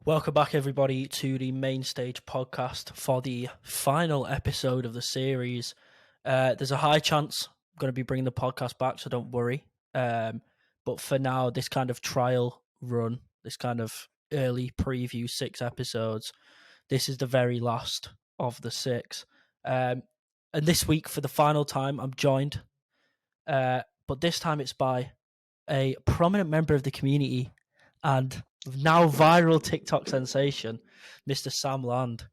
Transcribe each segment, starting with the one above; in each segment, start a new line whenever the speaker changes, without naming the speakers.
Welcome back, everybody, to the Main Stage podcast for the final episode of the series. There's a high chance I'm going to be bringing the podcast back, so don't worry. But for now, this kind of trial run, this kind of early preview, 6 episodes, this is the very last of the 6. And this week, for the final time, I'm joined, but this time it's by a prominent member of the community and now viral TikTok sensation, Mr. Sam Land.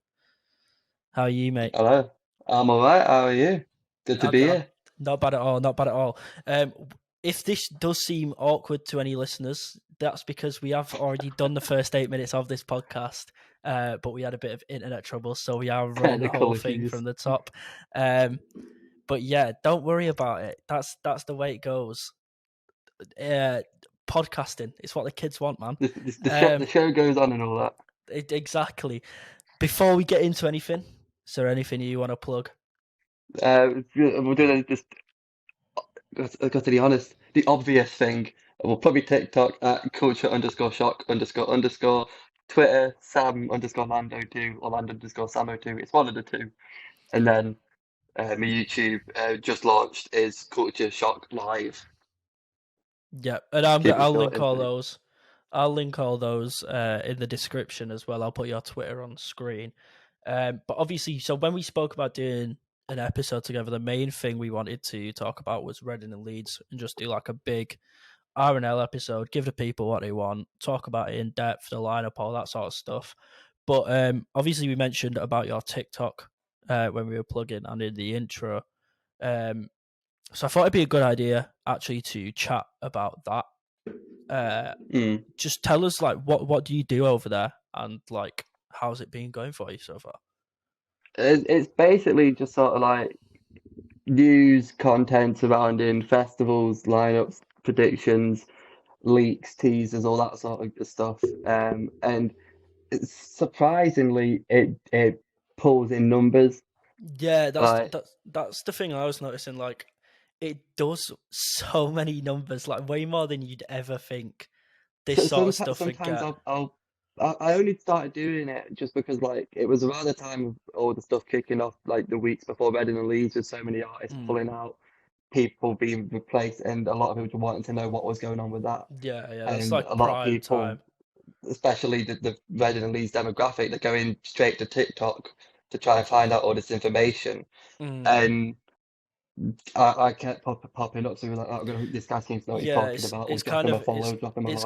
How are you, mate?
Hello, I'm alright. How are you? Good to be
I'm
here.
not bad at all. Not bad at all. If this does seem awkward to any listeners, that's because we have already done the first 8 minutes of this podcast, but we had a bit of internet trouble, so we are running the whole
Technical
thing
issues.
from the top. But yeah, don't worry about it. That's the way it goes. Podcasting, it's what the kids want, man.
The show goes on and all that.
Exactly. Before we get into anything, is there anything you want to plug?
We'll do just. I got to be honest. The obvious thing. We'll probably TikTok at culture_shock___. Twitter Sam_Lando2 or Land_Samo2. It's one of the two. And then my YouTube just launched is Culture Shock Live.
Yeah, and
Keep it
I'll
short
link
and
all
sweet.
those. I'll link all those in the description as well. I'll put your Twitter on screen. But obviously, so when we spoke about doing an episode together, the main thing we wanted to talk about was Reading and Leeds, and just do like a big R&L episode, give the people what they want, talk about it in depth, the lineup, all that sort of stuff. But obviously, we mentioned about your TikTok when we were plugging and in the intro. So I thought it'd be a good idea actually to chat about that.
Mm.
Just tell us like what do you do over there, and like how's it been going for you so far?
It's basically just sort of like news content surrounding festivals, lineups, predictions, leaks, teasers, all that sort of good stuff. And surprisingly, it pulls in numbers.
Yeah,
Like
that's the thing I was noticing. Like, it does so many numbers, like way more than you'd ever think this
so,
sort of
sometimes
stuff would
sometimes
get.
I only started doing it just because like it was around the time of all the stuff kicking off, like the weeks before Reading and Leeds, with so many artists
Mm,
pulling out, people being replaced, and a lot of people wanting to know what was going on with that.
yeah, that's
And
like
a lot of
prime
people,
time.
especially the Reading and Leeds demographic, they're going straight to TikTok to try and find out all this information.
Mm.
And I kept popping up, so we were like, oh, this guy seems to know what he's
Yeah,
talking about. We'll
it's
drop
kind
him a
of
follow, drop him a like.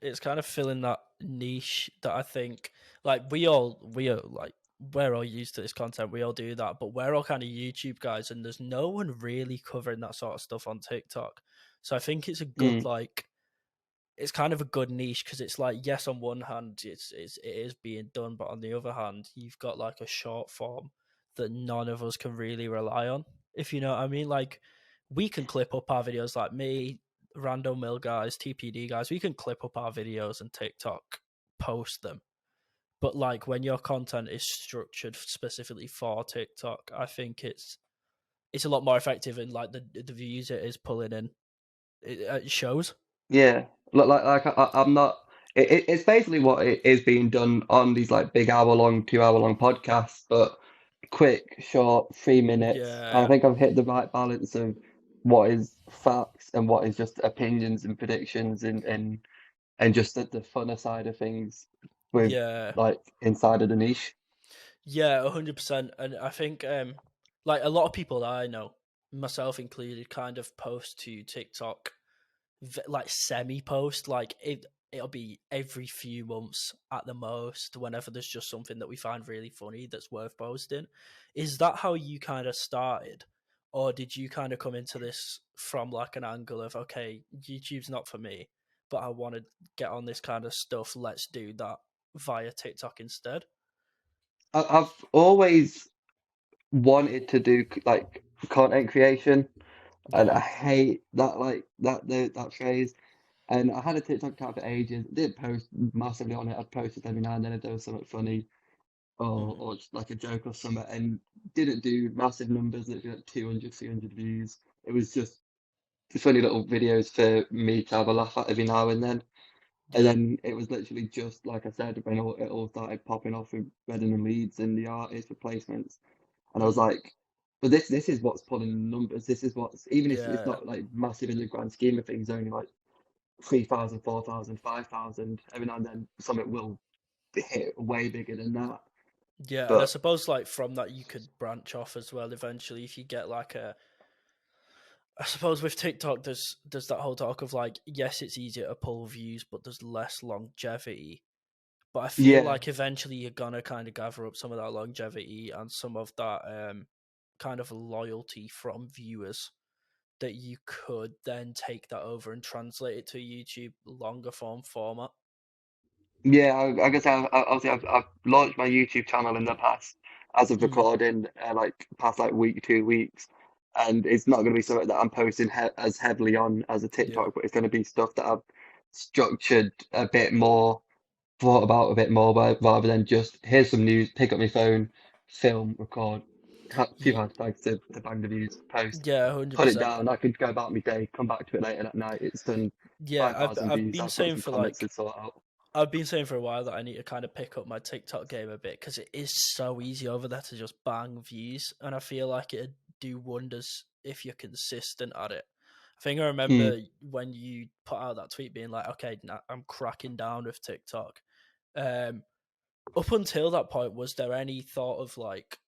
it's kind of filling that niche that I think, like we are like, we're all used to this content, we all do that, but we're all kind of YouTube guys, and there's no one really covering that sort of stuff on TikTok. So I think it's a good,
Mm,
like, it's kind of a good niche, because it's like, yes, on one hand it is being done, but on the other hand you've got like a short form that none of us can really rely on, if you know what I mean. Like, we can clip up our videos, like me, Rando Mill guys, TPD guys, we can clip up our videos and TikTok post them. But like, when your content is structured specifically for TikTok, I think it's a lot more effective, and like the views it is pulling in, it shows.
yeah, I'm not. It's basically what it is being done on these like big hour-long, 2 hour-long podcasts, but quick, short, 3 minutes. And I
Yeah,
think I've hit the right balance of what is facts and what is just opinions and predictions and just the funner side of things with
yeah.
like inside of the niche.
Yeah, 100%. And I think like a lot of people that I know, myself included, kind of post to TikTok, like semi post, like it'll be every few months at the most, whenever there's just something that we find really funny that's worth posting. Is that how you kind of started? Or did you kind of come into this from like an angle of, okay, YouTube's not for me, but I want to get on this kind of stuff, let's do that via TikTok instead?
I've always wanted to do like content creation, and
Yeah.
I hate that like that phrase. And I had a TikTok account for ages. Didn't post massively on it. I'd post it every now and then if there was something funny
Mhm.
or just like a joke or something, and didn't do massive numbers, literally like 200, 300 views. It was just funny little videos for me to have a laugh at every now and then. And
Yeah.
then it was literally just like I said when it all started popping off with Reading and Leeds and the artist replacements, and I was
Mm.
like, but this is what's pulling the numbers. This is what's even if it's
Yeah.
not like massive in the grand scheme of things, only like 3,000, 4,000, 5,000. Every now and then something will hit way bigger than that.
Yeah, and I
But
suppose like from that you could branch off as well eventually if you get like a I suppose with TikTok there's that whole talk of like yes it's easier to pull views but there's less longevity. But I feel
yeah,
like eventually you're gonna kind of gather up some of that longevity and some of that kind of loyalty from viewers that you could then take that over and translate it to a YouTube longer form format.
yeah, I guess obviously I've launched my YouTube channel in the past as of
Mm,
recording, like past like week, 2 weeks, and it's not going to be something that I'm posting as heavily on as a
yeah.
TikTok, but it's going to be stuff that I've structured a bit more, thought about a bit more, rather than just here's some news, pick up my phone, film, record, few
Ye-
hashtags to bang the views, post,
Yeah,
put it
100%.
down. I could go about my day, come back to it later that night. It's done
Yeah, I've
5,000
I've
views.
been
I've got
saying
some
for
comments
like
to sort out.
I've been saying for a while that I need to kind of pick up my TikTok game a bit because it is so easy over there to just bang views, and I feel like it'd do wonders if you're consistent at it. I think I
Hmm.
remember when you put out that tweet being like, "Okay, nah, I'm cracking down with TikTok." Um, Up until that point, was there any thought of like,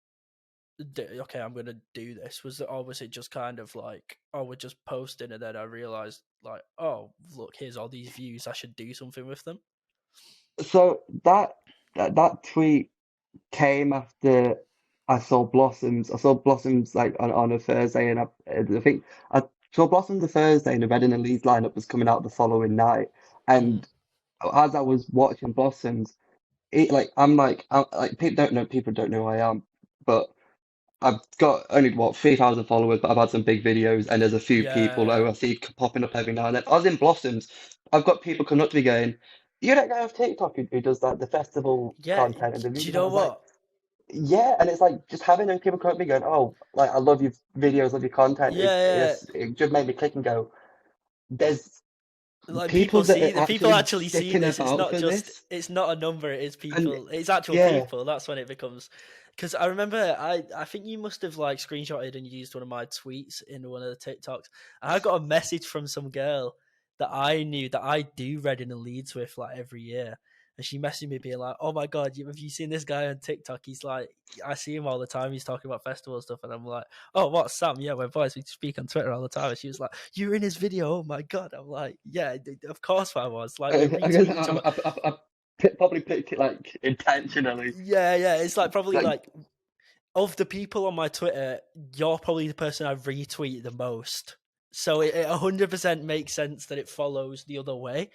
"Okay, I'm gonna do this"? Or was it just kind of like, "Oh, we're just posting," and then I realized like, "Oh, look, here's all these views. I should do something with them."
So that tweet came after I saw Blossoms. I saw Blossoms like on a Thursday, and I think I saw Blossoms the Thursday, and the Reading and Leeds lineup was coming out the following night.
Mm,
And as I was watching Blossoms, people don't know who I am, but I've got only what 3,000 followers, but I've had some big videos, and there's a few people
yeah,
who I see popping up every now and then. I was in Blossoms. I've got people coming up to me going, "You that guy off TikTok who does like the festival
yeah.
content and the
Do you
reviews?" And I
know
was like,
what?
"Yeah," and it's like just having those people come up to me going, "Oh, like I love your videos, love your content."
Yeah,
It just made me click and go, "There's
yeah. Like
people
people
that
see
are
the people
actually
actually see
sticking
this. It's
about
not
for
just
this,"
it's not a number. It is
and
people. It's actual
yeah,
people. That's when it becomes. Because I remember I think you must have like screenshotted and used one of my tweets in one of the TikToks, and I got a message from some girl that I knew that I do Reading and Leeds with like every year. And she messaged me being like, "Oh my god, have you seen this guy on TikTok? He's like, I see him all the time. He's talking about festival stuff." And I'm like, "Oh, what's Sam? Yeah, we're boys. We speak on Twitter all the time." And she was like, "You were in his video? Oh my god!" I'm like, "Yeah, of course I was. Like, we
I guess
retweet each other."
I probably picked it like intentionally.
Yeah, yeah. It's like probably
Like,
like of the people on my Twitter, you're probably the person I retweet the most. So it 100% makes sense that it follows the other way.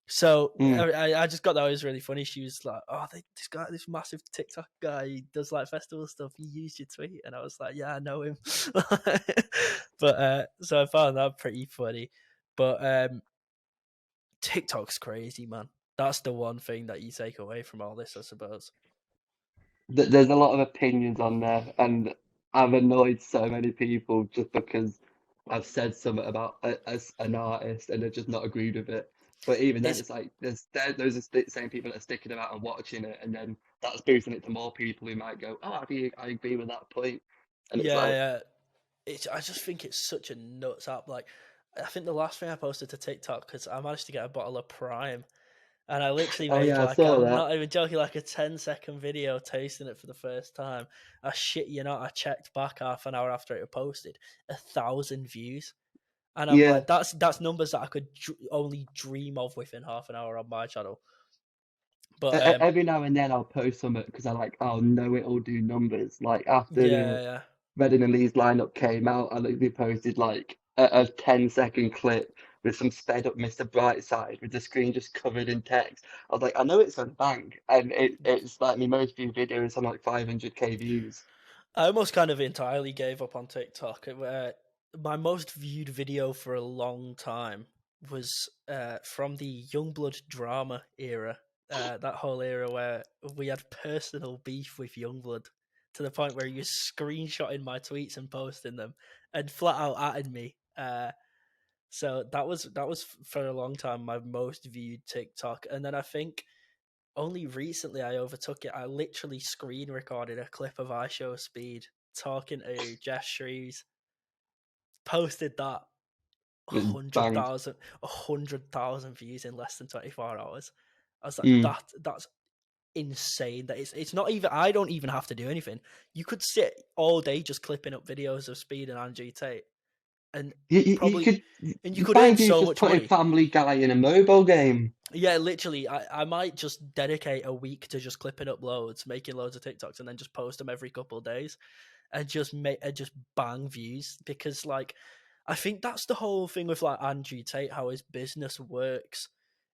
So
mm.
I just got that. It was really funny. She was like, "Oh, this guy, this massive TikTok guy, he does like festival stuff. He used your tweet," and I was like, "Yeah, I know him." But so I found that pretty funny. But TikTok's crazy, man. That's the one thing that you take away from all this, I suppose.
There's a lot of opinions on there, and I've annoyed so many people just because I've said something about as an artist and they've just not agreed with it. But even then,
It's
it's like those are the same people that are sticking about and watching it, and then that's boosting it to more people who might go, "Oh, I agree with that point," and it's
yeah,
like,
yeah. I just think it's such a nuts app. Like, I think the last thing I posted to TikTok because I managed to get a bottle of Prime, and I literally
"Oh
made
yeah, I
like
saw
I'm
that."
not even joking, like a 10-second video tasting it for the first time. I shit you not, I checked back half an hour after it was posted, 1,000 views, and I'm
Yeah,
like, that's numbers that I could only dream of within half an hour on my channel. But
every now and then I'll post something because I like, oh no, it'll do numbers. Like after the
yeah, yeah.
Reading and Leeds lineup came out, I literally posted like a 10-second clip with some sped up Mr. Brightside with the screen just covered in text. I was like, I know it's gonna bang, and it's like my most viewed video is on like 500k views.
I almost kind of entirely gave up on TikTok. My most viewed video for a long time was from the Youngblood drama era. That whole era where we had personal beef with Youngblood to the point where he was screenshotting my tweets and posting them and flat out atting me. So that was for a long time my most viewed TikTok, and then I think only recently I overtook it. I literally screen recorded a clip of I Show Speed talking to Jeff Shrews, posted that
It banged.
100,000 views in less than 24 hours. I was like,
Mm.
that's insane. That it's not even. I don't even have to do anything. You could sit all day just clipping up videos of Speed and Andrew Tate, and
You
probably,
could
and you could
bang
earn
views
so
just
much
putting
money.
Family Guy in a mobile game.
Yeah, literally, I might just dedicate a week to just clipping up loads, making loads of TikToks, and then just post them every couple of days, and just bang views. Because like, I think that's the whole thing with like Andrew Tate, how his business works,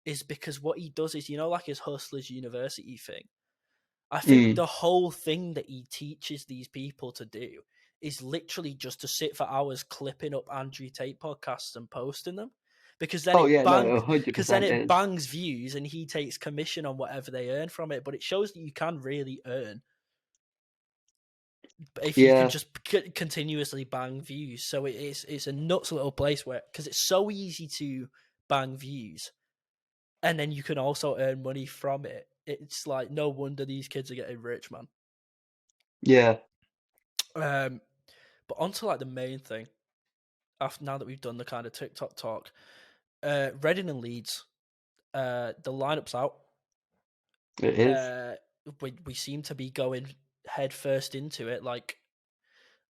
is because what he does is, like his Hustlers University thing. I think
Mm.
the whole thing that he teaches these people to do is literally just to sit for hours clipping up Andrew Tate podcasts and posting them, because then
Oh
it
yeah, no,
bangs because then
100%
it
is.
bangs views and he takes commission on whatever they earn from it. But it shows that you can really earn if you can
Yeah,
just continuously bang views. So it's a nuts little place where, because it's so easy to bang views and then you can also earn money from it. It's like no wonder these kids are getting rich, man.
yeah,
Um, but onto like the main thing. After now that we've done the kind of TikTok talk, Reading and Leeds, the lineup's out.
it is.
Uh, we seem to be going head first into it. Like,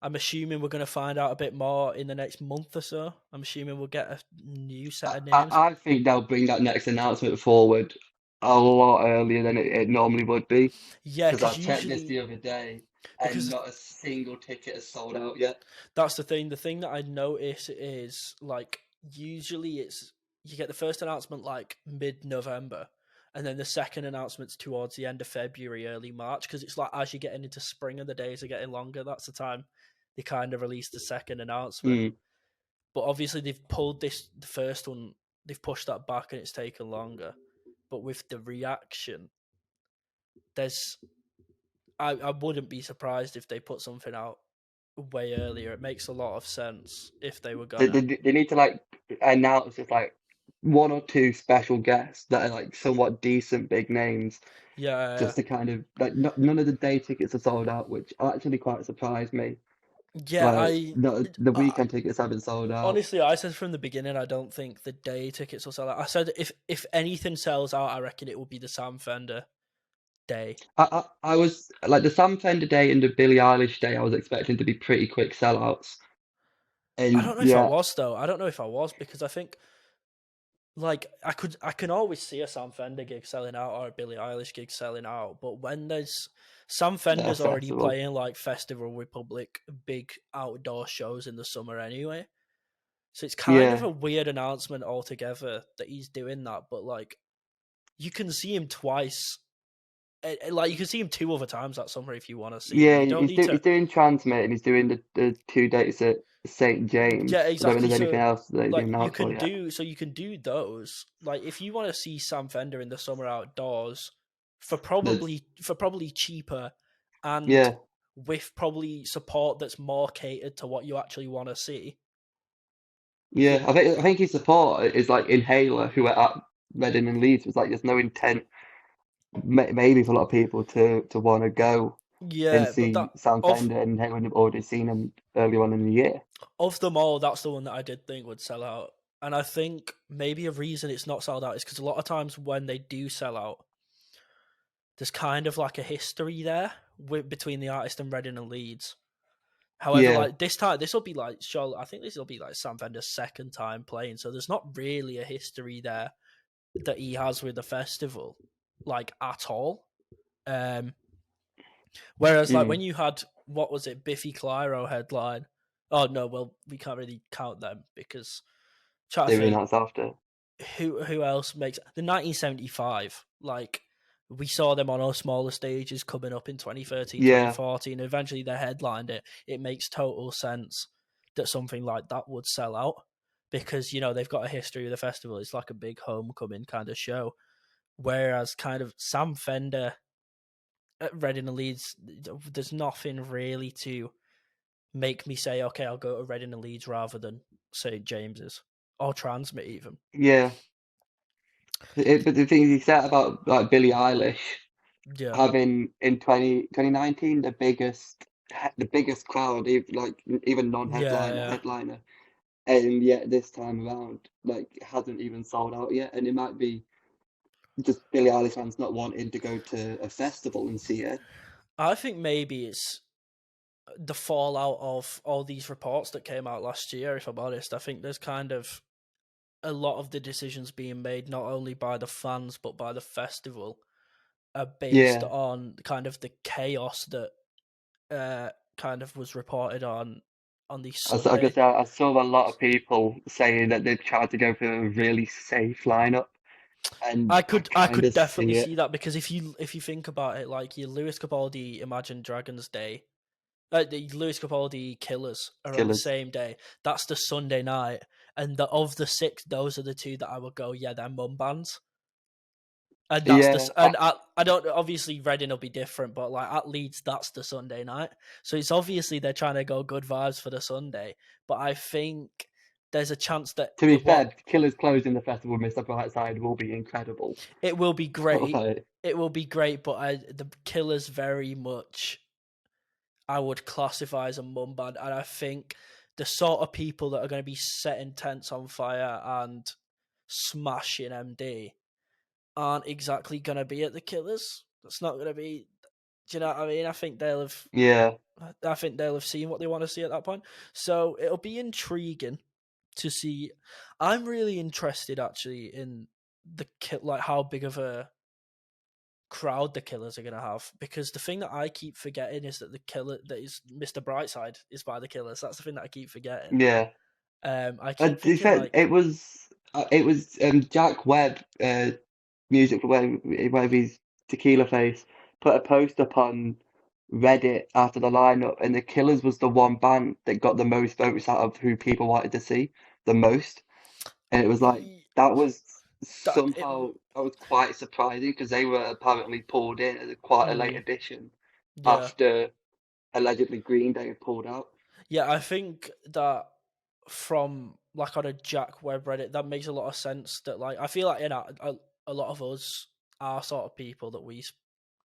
I'm assuming we're going to find out a bit more in the next month or so. I'm assuming we'll get a new set of names.
I think they'll bring that next announcement forward a lot earlier than it normally would be.
Yeah,
Because I
because
checked this
usually,
the other day, and
because
not a single ticket has sold out yet.
that's the thing. The thing that I notice is like usually it's you get the first announcement like mid-November, and then the second announcement's towards the end of February, early March, because it's like as you're getting into spring and the days are getting longer, that's the time they kind of release the second announcement.
Mm.
But obviously they've pulled the first one, they've pushed that back and it's taken longer. But with the reaction, there's I wouldn't be surprised if they put something out way earlier. It makes a lot of sense if they were gonna.
They need to like announce just like one or two special guests that are like somewhat decent big names,
Yeah,
just to kind of like none of the day tickets are sold out, which actually quite surprised me.
yeah.
Like the
I
weekend tickets haven't sold out.
honestly, I said from the beginning, I don't think the day tickets will sell out. I said if anything sells out, I reckon it will be the Sam Fender day.
I was like the Sam Fender day and the Billie Eilish day. I was expecting to be pretty quick sellouts,
I
and
don't know if I
yeah,
was though. I don't know if I was because I think like I can always see a Sam Fender gig selling out or a Billie Eilish gig selling out, but when there's Sam
their
Fender's already
festival.
playing like Festival Republic big outdoor shows in the summer anyway. So it's kind of
Yeah,
a weird announcement altogether that he's doing that, but like you can see him twice. Like you can see him two other times that summer if you want to see him.
yeah.
You don't need
He's
to.
doing Transmit and he's doing the 2 dates at St
Yeah,
James. I don't think
exactly.
there's anything
So
else that they've
like
announced for yet.
you can do those. Like if you want to see Sam Fender in the summer outdoors
There's
for probably cheaper and
yeah,
with probably support that's more catered to what you actually want to see.
yeah.
Then
I think his support is like Inhaler, who are at Reading and Leeds. Was like there's no intent, maybe for a lot of people to want to go and
yeah, but that
see Sam
of
Fender, and they would have already seen him earlier on in the year.
of them all, that's the one that I did think would sell out. And I think maybe a reason it's not sold out is because a lot of times when they do sell out, there's kind of like a history there between the artist and Reading and Leeds. However,
Yeah,
like this time, this will be like Charlotte. I think this will be like Sam Fender's second time playing, so there's not really a history there that he has with the festival, like at all. Um, Whereas, like
mm,
when you had what was it, Biffy Clyro headline? Oh no, well we can't really count them because try to
they were
think
announced after.
who else makes the 1975 like. We saw them on our smaller stages coming up in 2013,
Yeah,
2014. Eventually, they headlined it. It makes total sense that something like that would sell out because, they've got a history of the festival. It's like a big homecoming kind of show. Whereas, kind of, Sam Fender at Reading and Leeds, there's nothing really to make me say, okay, I'll go to Reading and Leeds rather than St James's. or transmit even.
Yeah. But the thing you said about like Billie Eilish
Yeah,
having in 2019 the biggest crowd, even like even
yeah,
non-headliner,
yeah.
headliner, and yet this time around like it hasn't even sold out yet, and it might be just Billie Eilish fans not wanting to go to a festival and see it.
I think maybe it's the fallout of all these reports that came out last year. If I'm honest, I think there's kind of a lot of the decisions being made not only by the fans but by the festival are based
Yeah,
on kind of the chaos that kind of was reported on the
like I
Sunday.
said, I saw a lot of people saying that they've tried to go for a really safe lineup, and I
I
kind
could
of
definitely
see
see
it.
that because if you think about it, like your Lewis Capaldi Imagine Dragons Day, the Lewis Capaldi Killers are on the
Killers.
same day. That's the Sunday night, and of the six, those are the two that I would go. Yeah, they're mum bands. And that's the
Yeah,
and I don't obviously Reading will be different, but like at Leeds, that's the Sunday night. So it's obviously they're trying to go good vibes for the Sunday. But I think there's a chance that
to be fair, Killers closing the festival with Mr. Brightside will be incredible.
it will be great.
Like,
It will be great, but the Killers very much I would classify as a mum band, and I think the sort of people that are going to be setting tents on fire and smashing MD aren't exactly going to be at the Killers. That's not going to be. Do you know what I mean?
yeah,
I think they'll have seen what they want to see at that point. So it'll be intriguing to see. I'm really interested actually in like how big of a crowd the Killers are going to have, because the thing that I keep forgetting is that the killer that is Mr. Brightside is by the Killers. That's the thing that I keep forgetting.
yeah.
I keep
He
thinking
said
like,
it was Jack Webb, music for whatever his Tequila Face, put a post up on Reddit after the lineup, and the Killers was the one band that got the most votes out of who people wanted to see the most, and it was like that was
that it.
somehow that was quite surprising because they were apparently pulled in as quite a late
Mm,
addition
yeah,
after allegedly Green Day had pulled out.
yeah. I think that from like on a Jack Webb Reddit, that makes a lot of sense. That like I feel like a lot of us are sort of people that we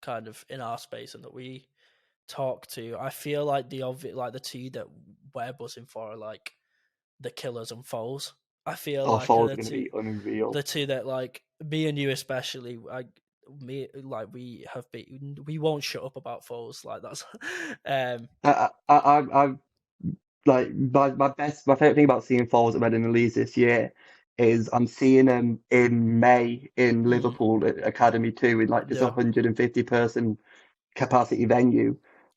kind of in our space and that we talk to. I feel like like the two that we're buzzing for are like the Killers and Foles. I feel
Our
like are
falls are going to be unreal.
the two that like me and you especially. We won't shut up about Foles like that's um
I like my favorite thing about seeing Falls at Reading and Leeds this year is I'm seeing them in May in
mm,
Liverpool at Academy 2 in like this
yeah
150-person capacity venue,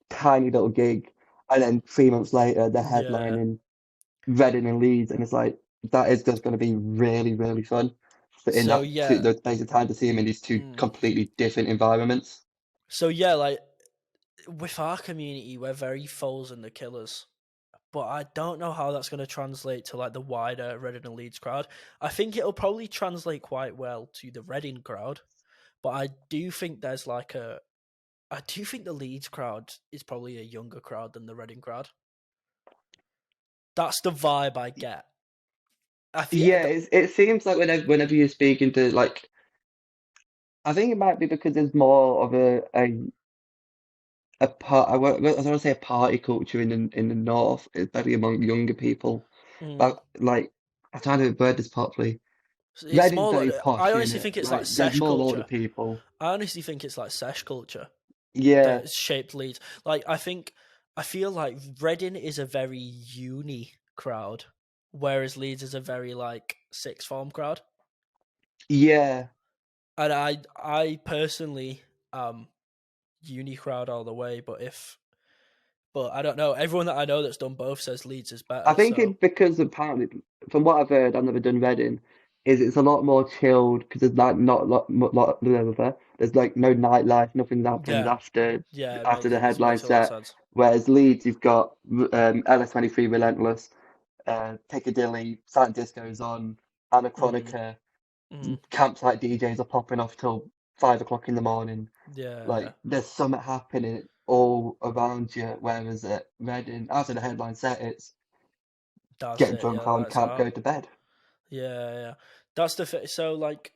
tiny little gig, and then 3 months later they're
yeah.
headlining Reading and Leeds, and it's like that is just going to be really really fun. But in
So
that two,
yeah,
the space of time to see them in these two
mm.
completely different environments.
So yeah, like with our community, we're very Foles and the Killers. But I don't know how that's going to translate to like the wider Reading and Leeds crowd. I think it'll probably translate quite well to the Reading crowd, but I do think I do think the Leeds crowd is probably a younger crowd than the Reading crowd. That's the vibe I get. I feel
Yeah, it seems like whenever you're speaking to like I think it might be because there's more of a part. I want to say a party culture in the north, especially among younger people.
mm,
But like, I'm trying to word this properly.
it's
Reading's
more.
very
I
posh, in
honestly
it.
think it's like
Like, there's
sesh
more older
culture.
people.
I honestly think it's like sesh culture
Yeah,
that shaped Leeds. Like I feel like Reading is a very uni crowd, whereas Leeds is a very like sixth form crowd.
yeah.
And I personally uni crowd all the way, but I don't know. Everyone that I know that's done both says Leeds is
I
better.
think
So
it's because apparently, from what I've heard, I've never done Reading, is it's a lot more chilled because there's like not lot blah, blah, blah. There's like no nightlife, nothing happens
yeah,
after
yeah,
the headline
makes a lot of
set.
sense.
Whereas Leeds, you've got LS23 Relentless, Piccadilly, Silent Disco's on,
Mm,
Anachronica,
mm,
campsite DJs are popping off till 5 o'clock in the morning.
yeah,
Like there's something happening all around you. Whereas at Reading, after the headline set, it's
that's
get
it.
drunk
Yeah,
on
lights
camp,
out.
go to bed.
Yeah. That's the so like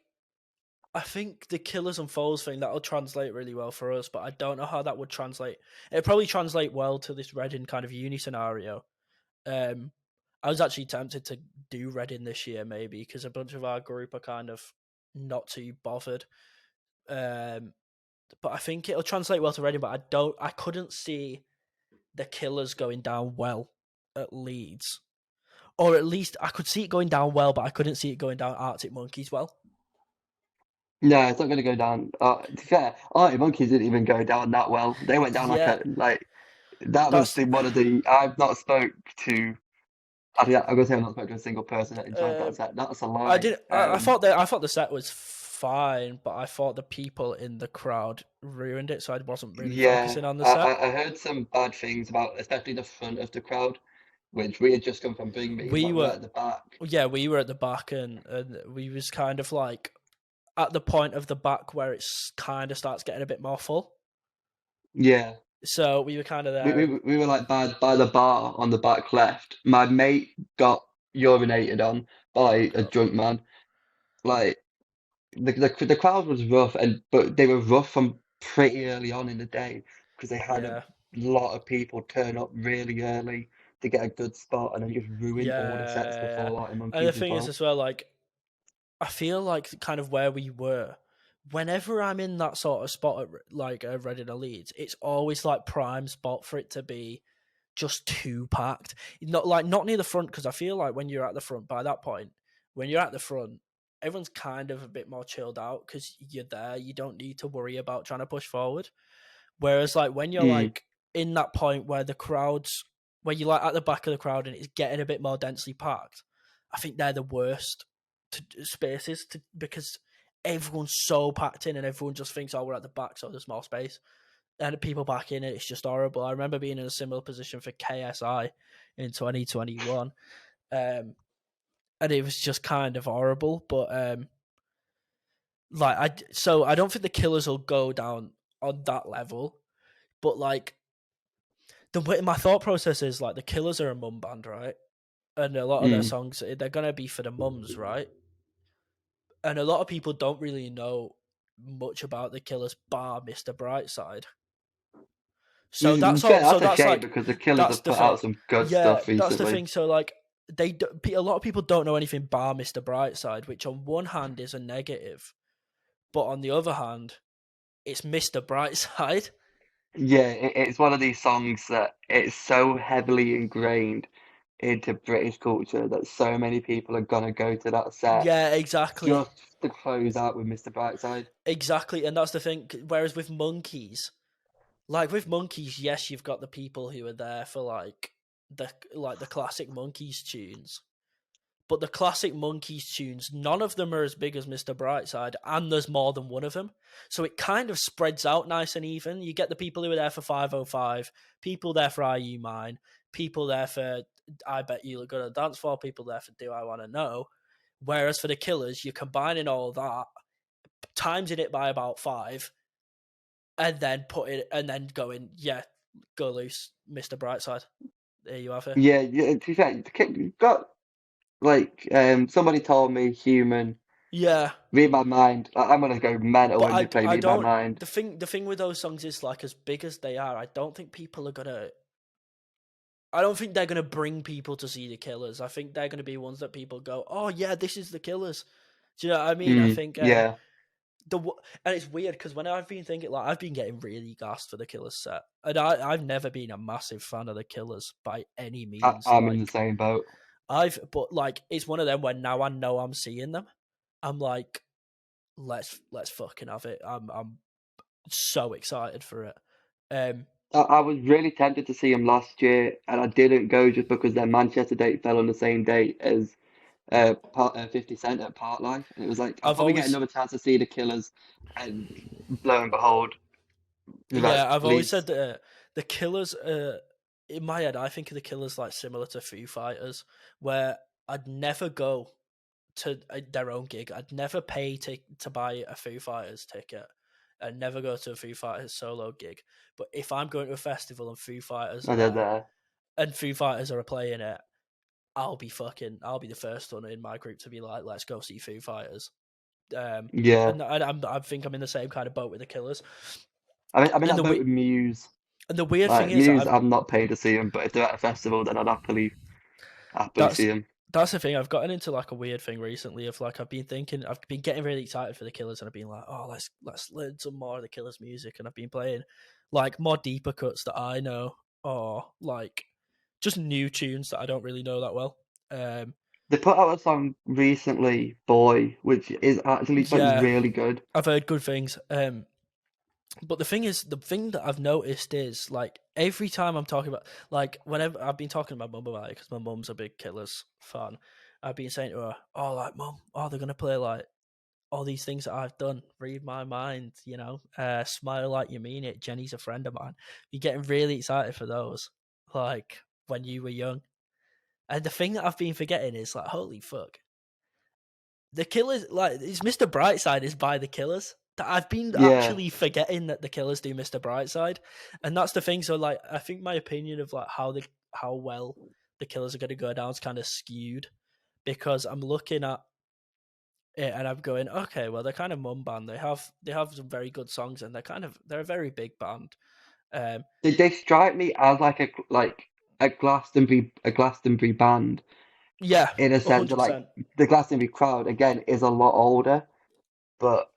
I think the Killers and Foals thing that'll translate really well for us, but I don't know how that would translate. It'd probably translate well to this Reading kind of uni scenario. Um, I was actually tempted to do Reading this year, maybe because a bunch of our group are kind of not too bothered. Um, but I think it'll translate well to Reading. But I couldn't see the Killers going down well at Leeds, or at least I could see it going down well, but I couldn't see it going down Arctic Monkeys well.
No, it's not going to go down. To be fair, Arctic Monkeys didn't even go down that well. They went down like
Yeah,
a that was
that's
one of the I've not spoke to. I think I'm gonna say I've not spoken to a single person that enjoyed
uh,
that set. That's a
I
lie.
did. I thought the set was fine, but I thought the people in the crowd ruined it, so I wasn't really
Yeah,
focusing on the
I,
set.
I I heard some bad things about, especially the front of the crowd, which we had just come from Bring Me,
We
like right
were,
at the back.
yeah, we were at the back, and we was kind of like at the point of the back where it's kind of starts getting a bit more full.
Yeah,
So we were kind of
we,
there,
we,
and
we were like by the bar on the back left. My mate got urinated on by a
oh,
drunk man. Like the crowd was rough, but they were rough from pretty early on in the day because they had a
yeah,
lot of people turn up really early to get a good spot and then just ruin all the sets
yeah.
before Light
And the
Monkeys as
thing is
well.
as well, like I feel like kind of where we were. Whenever I'm in that sort of spot at like Reading or Leeds, it's always like prime spot for it to be just too packed. Not near the front because I feel like when you're at the front by that point, when you're at the front, everyone's kind of a bit more chilled out because you're there. You don't need to worry about trying to push forward. Whereas like when you're
Mm.
like in that point where the crowds, where you're like at the back of the crowd and it's getting a bit more densely packed, I think they're the worst spaces because everyone's so packed in and everyone just thinks, oh, we're at the back, so there's more space. And people back in it, it's just horrible. I remember being in a similar position for KSI in 2021, and it was just kind of horrible. But so I don't think the Killers will go down on that level. But like the way my thought process is, like the Killers are a mum band, right? And a lot of their
Mm.
songs they're gonna be for the mums, right? And a lot of people don't really know much about the Killers, bar Mr. Brightside. So
Which is
that's
fair,
all. So
that's a
that's
shame
like
because the Killers
that's
have
the
put
thing.
out some good
Yeah,
stuff
that's the
recently.
thing. So like a lot of people don't know anything bar Mr. Brightside, which on one hand is a negative, but on the other hand, it's Mr. Brightside.
Yeah, it's one of these songs that it's so heavily ingrained into British culture that so many people are gonna go to that set
Yeah, exactly,
just to close out with Mr. Brightside.
exactly, and that's the thing. Whereas with Monkeys, like with Monkeys, yes, you've got the people who are there for the classic Monkeys tunes. But the classic Monkeys tunes, none of them are as big as Mr. Brightside, and there's more than one of them. So it kind of spreads out nice and even. You get the people who are there for 505, people there for Are You Mine, people there for I Bet You Look Good at Dance Floor, people there for Do I Want to Know. Whereas for the Killers, you're combining all that, timesing it by about five, and then going, yeah, go loose, Mr. Brightside. There you have it.
Yeah, yeah, to be fair, you've got somebody told me Human,
Yeah,
Read My Mind. I'm gonna go mental
but
when they play
I
Read My
don't.
Mind.
The thing with those songs is like as big as they are, I don't think people are gonna. I don't think they're gonna bring people to see the Killers. I think they're gonna be ones that people go, "Oh yeah, this is the Killers." Do you know what I mean? I
Mm,
think
yeah.
the and it's weird because when I've been thinking like I've been getting really gassed for the Killers set, and I've never been a massive fan of the Killers by any means.
I'm in the
Like
same boat.
but like it's one of them where now I know I'm seeing them. I'm like, let's fucking have it. I'm so excited for it. Um,
I was really tempted to see them last year, and I didn't go just because their Manchester date fell on the same date as 50 Cent at Park Life, and it was like I'll
I've
probably get
always
another chance to see the Killers, and lo and behold, like
Yeah, I've always said
Leeds.
that the Killers. In my head, I think of the Killers like similar to Foo Fighters, where I'd never go to their own gig. I'd never pay to buy a Foo Fighters ticket. I'd never go to a Foo Fighters solo gig. But if I'm going to a festival and Foo Fighters are
And they're
there,
there.
and Foo Fighters are playing it, I'll be the first one in my group to be like, let's go see Foo Fighters.
Yeah.
I think I'm in the same kind of boat with the Killers.
I'm in
And
that
the
boat with Muse.
and the weird thing
Like
is
Muse,
that
I'm not paid to see them, but if they're at a festival, then I'd happily
that's
see them.
that's the thing. I've gotten into like a weird thing recently of like I've been getting really excited for the Killers, and I've been like, oh, let's learn some more of the Killers music, and I've been playing like more deeper cuts that I know, or like just new tunes that I don't really know that well. Um,
They put out a song recently, Boy, which is actually like
yeah,
really good.
I've heard good things. But the thing that I've noticed is like every time I'm talking about, like whenever I've been talking to my mum about it, because my mum's a big Killers fan, I've been saying to her, "Oh, like mum, oh they're gonna play like all these things that I've done. Read my mind, smile like you mean it. Jenny's a friend of mine. You're getting really excited for those, like when you were young. And the thing that I've been forgetting is like, holy fuck, the Killers, like, it's Mr. Brightside is by the Killers. I've been
Yeah.
actually forgetting that the Killers do Mr. Brightside, and that's the thing. So, like, I think my opinion of like how well the Killers are going to go down is kind of skewed because I'm looking at it and I'm going, okay, well, they're kind of mum band. They have some very good songs, and they're a very big band. Um,
They strike me as like a Glastonbury band
yeah,
in a sense that like
100%.
the Glastonbury crowd again is a lot older, but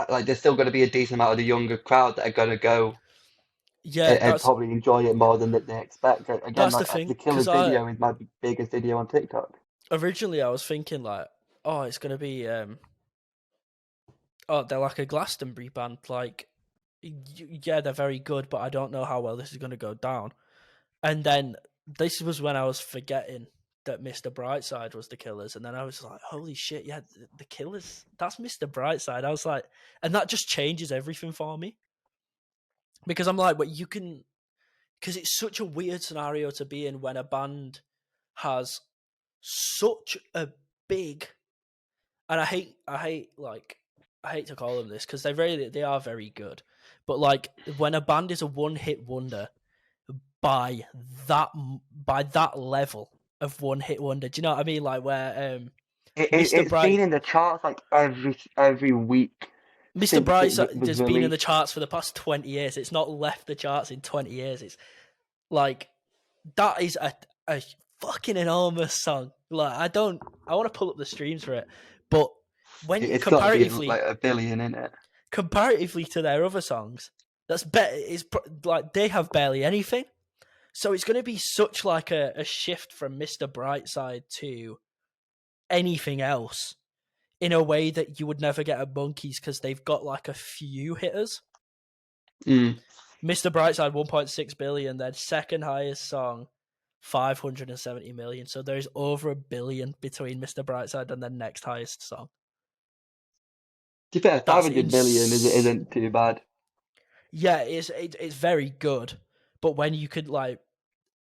like there's still going to be a decent amount of the younger crowd that are going to go
Yeah,
and probably enjoy it more than they expect. Again,
that's the
like
thing
the
because
Killers video is my biggest video on TikTok.
originally I was thinking like, oh, it's gonna be oh, they're like a Glastonbury band. Like, yeah, they're very good, but I don't know how well this is going to go down. And then this was when I was forgetting that Mr. Brightside was the Killers, and then I was like, holy shit, yeah, the Killers. That's Mr. Brightside. I was like, and that just changes everything for me because I'm like, but you can, because it's such a weird scenario to be in when a band has such a big, and I hate to call them this because they are very good, but like when a band is a one hit wonder by that by that level of one hit wonder, do you know what I mean? Like where Mr.
It's been
Bright
in the charts like every week
Mr.
since it
Bright
was
has been in the
released.
charts for the past 20 years. It's not left the charts in 20 years. It's like that is a fucking enormous song. Like I want to pull up the streams for it, but when you
It's got to be like a billion in it.
comparatively to their other songs, that's better. Is like they have barely anything, so it's going to be such like a shift from Mr. Brightside to anything else in a way that you would never get at Monkeys because they've got like a few hitters.
Mm.
Mr. Brightside 1.6 billion, their second highest song 570 million. So there's over a billion between Mr. Brightside and their next highest song.
To be fair,
That's
500 million isn't too bad.
yeah, it's very good. But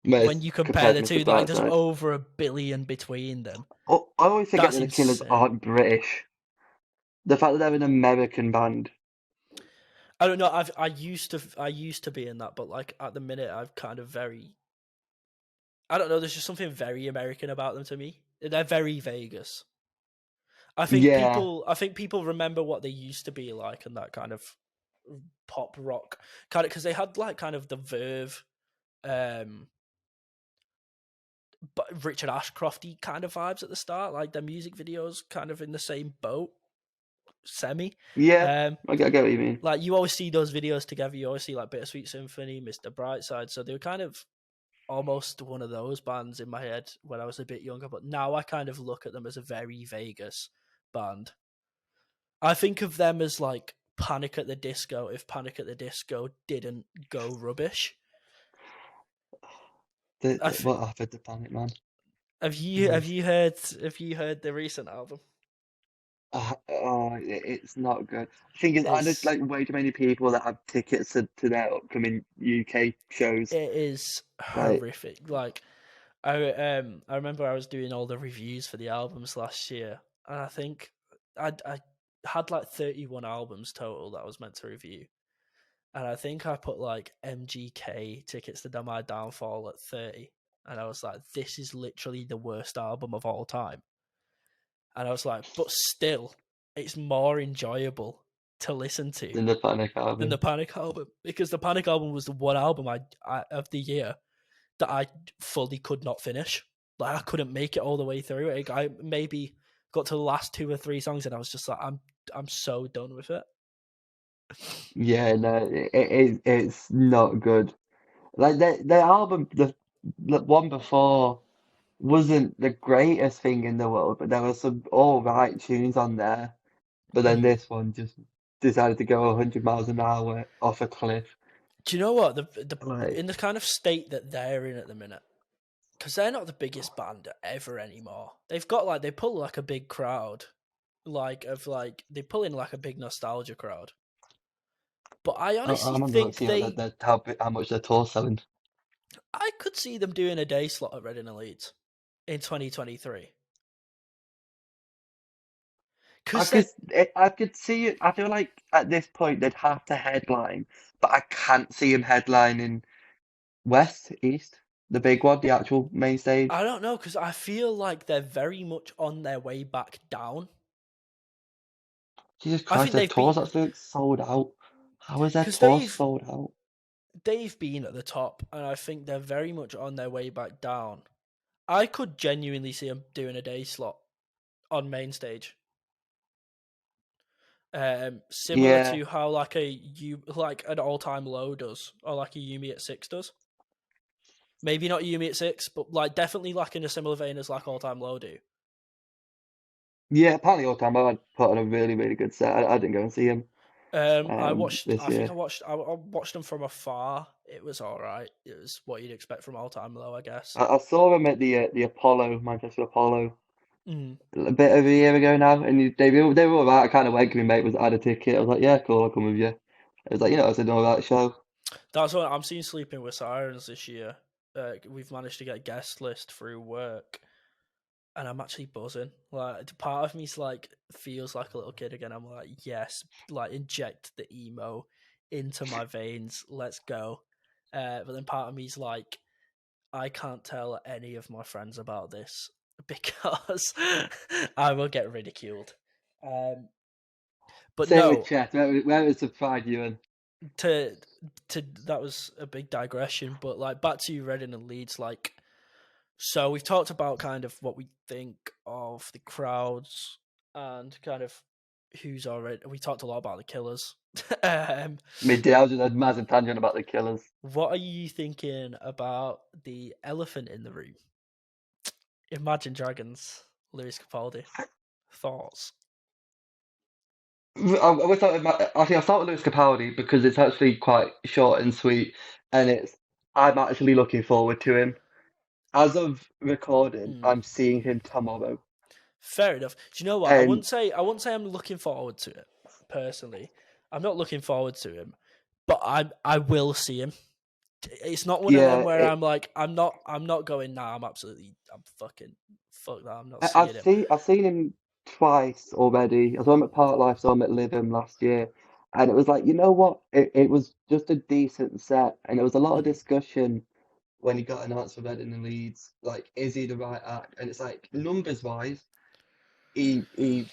But
when
it's
you compare
compared to
the
Mr.
two, like there's
Brightside.
over a billion between them.
Oh, I always forget
That's
that the Killers
insane.
aren't British. The fact that they're an American band.
I don't know. I used to be in that, but like at the minute, I've kind of very. I don't know. There's just something very American about them to me. They're very Vegas.
Yeah,
I think people remember what they used to be like and that kind of pop rock kind of because they had like kind of the Verve, um, but Richard Ashcrofty kind of vibes at the start. Like their music videos, kind of in the same boat, semi.
yeah,
Um,
I get what you mean.
like you always see those videos together. You always see like Bittersweet Symphony, Mr. Brightside. So they were kind of almost one of those bands in my head when I was a bit younger. But now I kind of look at them as a very Vegas band. I think of them as like Panic at the Disco if Panic at the Disco didn't go rubbish. I th-
What happened to Panic Man?
have
Yes.
you heard the recent album?
It's not good. The thing is, I know
It's
like way too many people that have tickets to their upcoming UK shows.
it is
Like,
horrific. Like I remember I was doing all the reviews for the albums last year, and I think I had like 31 albums total that I was meant to review, and I think I put like MGK tickets to My Downfall at 30. and I was like, this is literally the worst album of all time. And I was like, but still, it's more enjoyable to listen to
In the Panic
than the
album.
Panic album, because the Panic album was the one album I of the year that I fully could not finish. Like I couldn't make it all the way through. I maybe got to the last 2 or 3 songs, and I was just like, I'm so done with it.
Yeah, no, it's not good. Like the album, the one before wasn't the greatest thing in the world, but there were some all right tunes on there. But then
Mm.
this one just decided to go 100 miles an hour off a cliff.
Do you know what the
Like,
in the kind of state that they're in at the minute? Because they're not the biggest band ever anymore. They've got like they pull like a big crowd, like they pull in like a big nostalgia crowd. But I
I
honestly
remember
think
seeing how much their tour's selling.
I could see them doing a day slot at Reading and Leeds in 2023
I
because
could, I could see it. I feel like at this point they'd have to headline, but I can't see him headlining West, East, the big one, the actual main
I
stage.
don't know, because I feel like they're very much on their way back down.
Jesus
I
Christ,
think
their
they've
tours
been
actually sold out. How is their
because
tour sold out?
they've been at the top, and I think they're very much on their way back down. I could genuinely see them doing a day slot on main stage. Similar
Yeah,
to how like an all time low does, or like a Yumi at 6 does. Maybe not Yumi at 6, but like definitely like in a similar vein as like all time low do.
yeah. Apparently, all time I put on a really, really good set. I didn't go and see him
I watched.
this
I think
year.
I watched. I watched them from afar. It was all right. It was what you'd expect from all time low, I guess.
I saw him at the Apollo, Manchester Apollo,
Mm.
a bit of a year ago now, and they were all right. I kind of went 'cause my mate was had a ticket. I was like, yeah, cool, I'll come with you. I was like, it's an all right show.
That's what I'm seeing. Sleeping with Sirens this year. We've managed to get a guest list through work, and I'm actually buzzing. Like part of me's like feels like a little kid again. I'm like, yes, like inject the emo into my veins. Let's go. But then part of me's like, I can't tell any of my friends about this because I will get ridiculed. Um, but
Same with
no,
Chet. Where was the pride you in?
to that was a big digression. But like back to Reading and Leeds, like so we've talked about kind of what we think of the crowds and kind of who's already. We talked a lot about the Killers. um,
I was just a massive tangent about the Killers.
what are you thinking about the elephant in the room? Imagine Dragons, Lewis Capaldi. Thoughts?
I think I'll start with Lewis Capaldi because it's actually quite short and sweet, and I'm actually looking forward to him. As of recording,
Mm,
I'm seeing him tomorrow,
fair enough. Do you know what?
and
I wouldn't say I'm looking forward to it personally. I'm not looking forward to him, but I will see him. It's not one of them
yeah,
where I'm like I'm not going now. I'm fucking fuck that. I'm not seeing him.
I've seen him twice already. I saw him at Park Life, saw him at Lytham last year, and it was like, you know what? It was just a decent set, and there was a lot of
Mm,
discussion when he got announced for Reading and Leeds. Like, is he the right act? And it's like numbers wise, he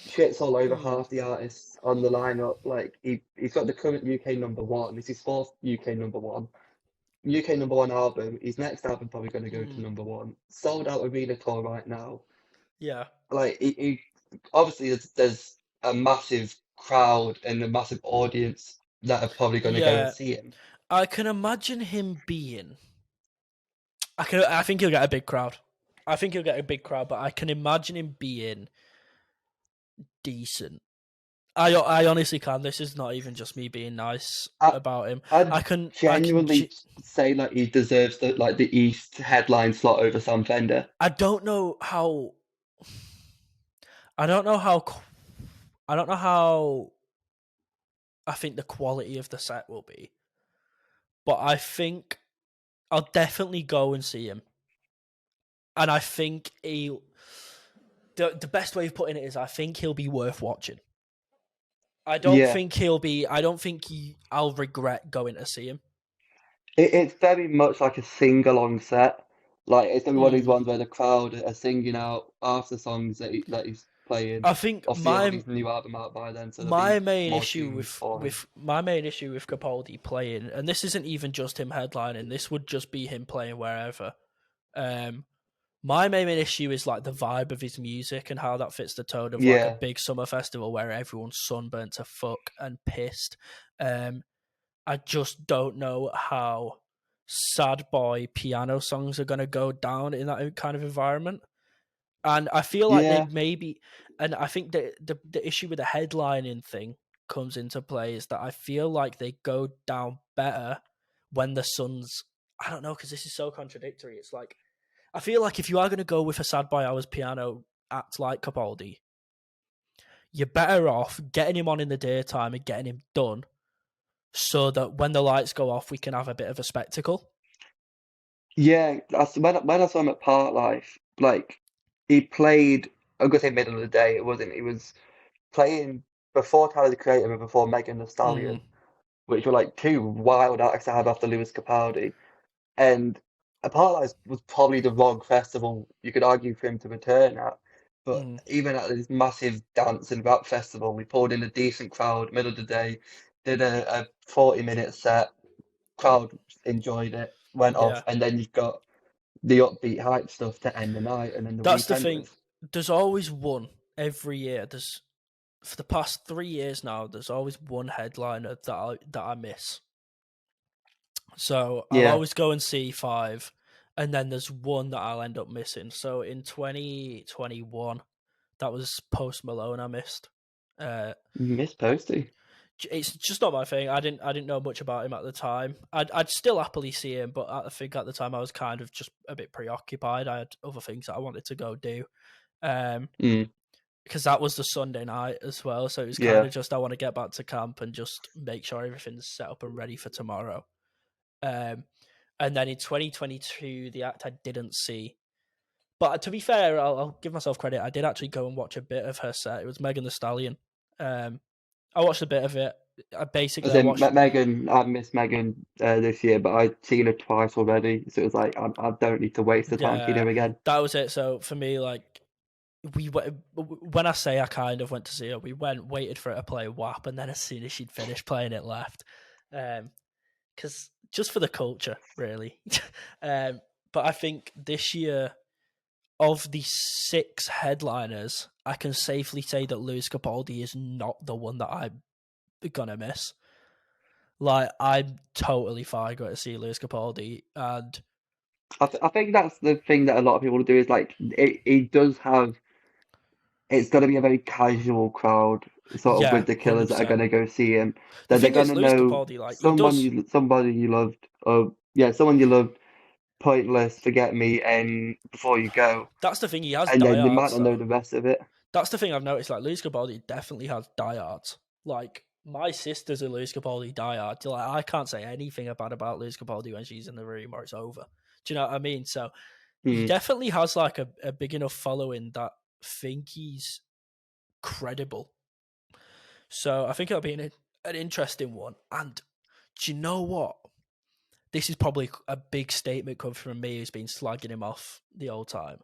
shits all over
mm,
half the artists on the lineup. Like he's got the current UK number one. This is his fourth UK number one. UK number one album. His next album probably going to go to
mm.
number one. Sold out arena tour right now.
Yeah,
Like he obviously there's a massive crowd and a massive audience that are probably going to go and
yeah.
see him.
I can imagine him being. I think he'll get a big crowd. I think he'll get a big crowd, but I can imagine him being decent. I honestly can. This is not even just me being nice
I
about him.
I'd
I can.
genuinely say like he deserves the East headline slot over Sam Fender.
I don't know how. I don't know how. I don't know how. I think the quality of the set will be, but I think I'll definitely go and see him, and I think he. The best way of putting it is, I think he'll be worth watching. I don't
Yeah.
think he'll be. I don't think I'll regret going to see him.
It's very much like a sing-along set. Like it's gonna be one of these
Mm.
ones where the crowd are singing out after songs that he's playing.
I think
Obviously, he'll have his new album out by then, so there'll
my
be
main
more
issue
tunes for him.
with my main issue with Capaldi playing, and this isn't even just him headlining. This would just be him playing wherever. Um, my main issue is like the vibe of his music and how that fits the tone of like a
Yeah,
big summer festival where everyone's sunburnt to fuck and pissed. Um, I just don't know how sad boy piano songs are going to go down in that kind of environment. And I feel like they
yeah,
maybe, and I think the issue with the headlining thing comes into play is that I feel like they go down better when the sun's. I don't know because this is so contradictory. It's like I feel like if you are going to go with a Sad Boy Hours piano act like Capaldi, you're better off getting him on in the daytime and getting him done so that when the lights go off, we can have a bit of a spectacle.
yeah. That's when I saw him at Park Life. Like he played. I'm gonna say middle of the day. It wasn't. He was playing before Tyler the Creator and before Megan Thee
Mm,
Stallion, which were like two wild acts to have after Lewis Capaldi. And Apollo was probably the wrong festival you could argue for him to return at. But
mm,
even at this massive dance and rap festival, we pulled in a decent crowd, middle of the day, did a 40-minute set, crowd enjoyed it, went off,
yeah,
and then you've got the upbeat hype stuff to end the night and then the
that's the
weekend
thing.
with.
There's always one every year. There's for the past 3 years now. There's always one headliner that I miss. So I'll
Yeah,
always go and see five, and then there's one that I'll end up missing. So in 2021, that was Post Malone. I missed. Uh,
Miss Posty.
it's just not my thing. I didn't know much about him at the time. I'd still happily see him, but I think at the time I was kind of just a bit preoccupied. I had other things that I wanted to go do. Um,
Mm,
because that was the Sunday night as well. So it was kind
yeah,
of just I want to get back to camp and just make sure everything's set up and ready for tomorrow. Um, and then in 2022, the act I didn't see. But to be fair, I'll give myself credit. I did actually go and watch a bit of her set. It was Megan the Stallion. Um, I watched a bit of it.
as
I
in
watched.
Megan, I missed Megan this year, but I'd seen her twice already, so it was like I don't need to waste the time seeing
Yeah,
her again.
that was it. So for me, like when I say I kind of went to see her, we went, waited for her to play WAP, and then as soon as she'd finished playing it, left. Because just for the culture, really. um, but I think this year, of the six headliners, I can safely say that Lewis Capaldi is not the one that I'm gonna miss. Like, I'm totally fine going to see Lewis Capaldi, and
I think that's the thing that a lot of people do is like it does have it's going to be a very casual crowd sort of
yeah,
with the
hundred
killers that are going
percent.
to go see him
The
that they're
thing
going
is,
to
Lewis
know
Capaldi, like he does.
somebody you loved or yeah someone you loved Pointless Forget Me and Before You Go
That's the thing. He has
and then they might
diehards
not know
though.
the rest of it.
That's the thing I've noticed. Like Lewis Capaldi definitely has diehards. Like my sister's a Lewis Capaldi diehard. Like I can't say anything about Lewis Capaldi when she's in the room or it's over. Do you know what I mean? So he
Hmm.
definitely has like a big enough following that think he's credible. So I think it'll be an interesting one. And do you know what? This is probably a big statement coming from me who's been slagging him off the whole time.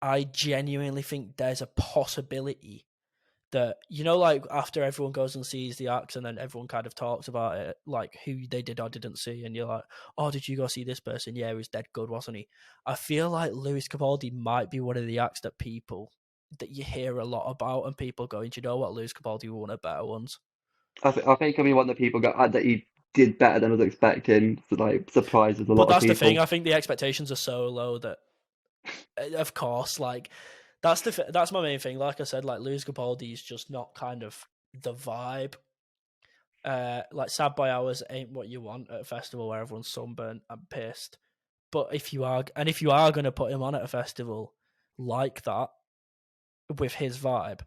I genuinely think there's a possibility that, like after everyone goes and sees the acts and then everyone kind of talks about it, like who they did or didn't see, and you're like, oh, did you go see this person? Yeah, he was dead good, wasn't he? I feel like Lewis Capaldi might be one of the acts that you hear a lot about, and people going, do you know what, Lewis Capaldi were one of the better ones.
I think I mean one that people got that he did better than I was expecting, so like surprises a
But
lot of
that's the thing.
people.
I think the expectations are so low that, of course, like that's my main thing. Like I said, like Lewis Capaldi is just not kind of the vibe. Like Sad by Hours ain't what you want at a festival where everyone's sunburnt and pissed. But if you are going to put him on at a festival like that with his vibe,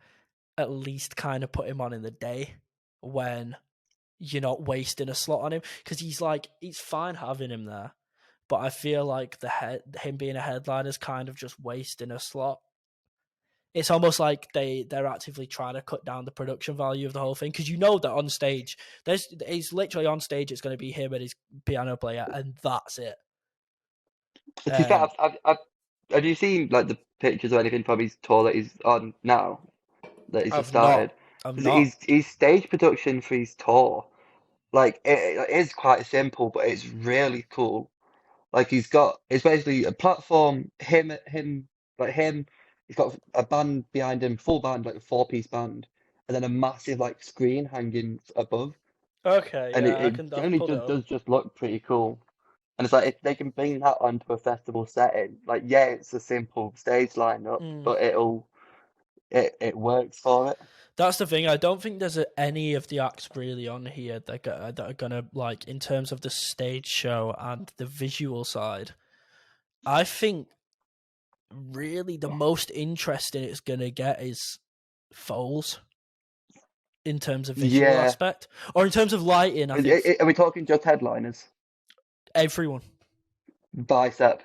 at least kind of put him on in the day when you're not wasting a slot on him, because it's fine having him there, but I feel like him being a headliner is kind of just wasting a slot. It's almost like they're actively trying to cut down the production value of the whole thing, because that on stage he's literally on stage. It's going to be him and his piano player, and that's it.
To be fair,
Um,
have you seen like the pictures or anything from his tour that he's on now? That he's just
I've not.
started?
I've
Because
not.
his stage production for his tour, like it is quite simple, but it's really cool. Like it's basically a platform, him. He's got a band behind him, full band, like a four-piece band, and then a massive like screen hanging above,
Okay,
and
yeah,
it
I've
generally
pulled it
just
up.
does just look pretty cool. And it's like if they can bring that onto a festival setting, like yeah, it's a simple stage lineup,
Mm.
but it works for it.
That's the thing. I don't think there's any of the acts really on here that are gonna like in terms of the stage show and the visual side. I think really the most interesting it's gonna get is Foles in terms of visual
Yeah.
aspect or in terms of lighting. I
Are,
think
are we talking just headliners?
everyone.
Bicep.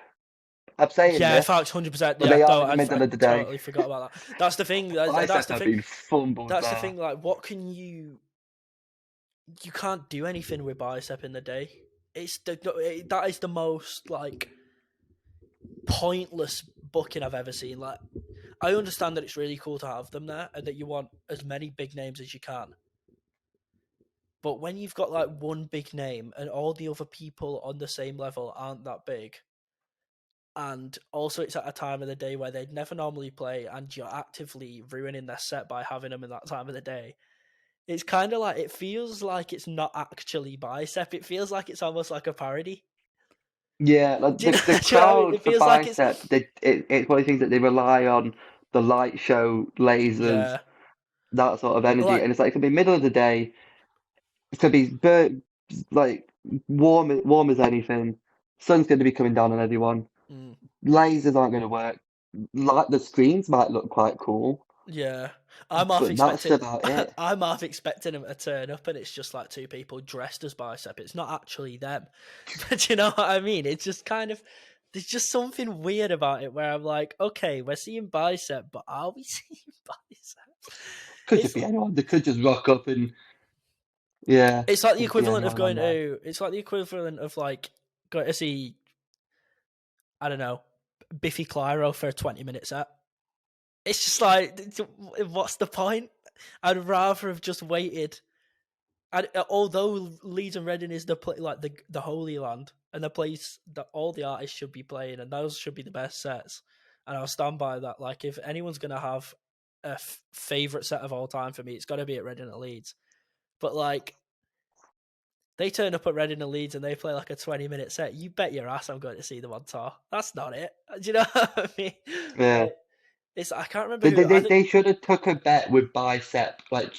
I'm saying
Yeah,
this,
facts, 100%.
but
Yeah,
they are
no,
in the middle
I
of the day.
totally forgot about that. That's the thing. That's
Bicep
the
have
thing.
been fumbled
That's the
there.
thing. Like, what can you can't do anything with bicep in the day. That is the most like pointless booking I've ever seen. Like, I understand that it's really cool to have them there and that you want as many big names as you can. But when you've got like one big name and all the other people on the same level aren't that big, and also it's at a time of the day where they'd never normally play, and you're actively ruining their set by having them in that time of the day. It's kind of like it feels like it's not actually bicep. It feels like it's almost like a parody.
Yeah, like
Do you know,
the
do you know what I mean?
crowd
It
for
feels like it's
Bicep, it's one of the things that they rely on the light show, lasers,
yeah,
that sort of energy,
like
and it's like it could be middle of the day, it could be like warm as anything. Sun's going to be coming down on everyone.
mm,
Lasers aren't going to work. Like the screens might look quite cool,
yeah. I'm half
but that's
expecting
about it.
I'm half expecting him to turn up and it's just like two people dressed as bicep. It's not actually them, but you know what I mean. It's just kind of there's just something weird about it where I'm like, okay, we're seeing bicep, but are we seeing bicep?
Could just
It's
be anyone. They could just rock up and yeah,
it's like the
could just be
equivalent of
anyone on
going
there.
to it's like the equivalent of like going to see I don't know Biffy Clyro for a 20-minute set. It's just like, what's the point? I'd rather have just waited. Although Leeds and Reading is like the holy land and the place that all the artists should be playing, and those should be the best sets, and I'll stand by that. Like, if anyone's gonna have a favorite set of all time for me, it's got to be at Reading and Leeds. But like, they turn up at Reading and Leeds and they play like a 20-minute set. You bet your ass I'm going to see them on tour. That's not it. Do you know what I mean?
Yeah.
Like, I can't remember
They, they,
who. I
they
think
they should have took a bet with Bicep, like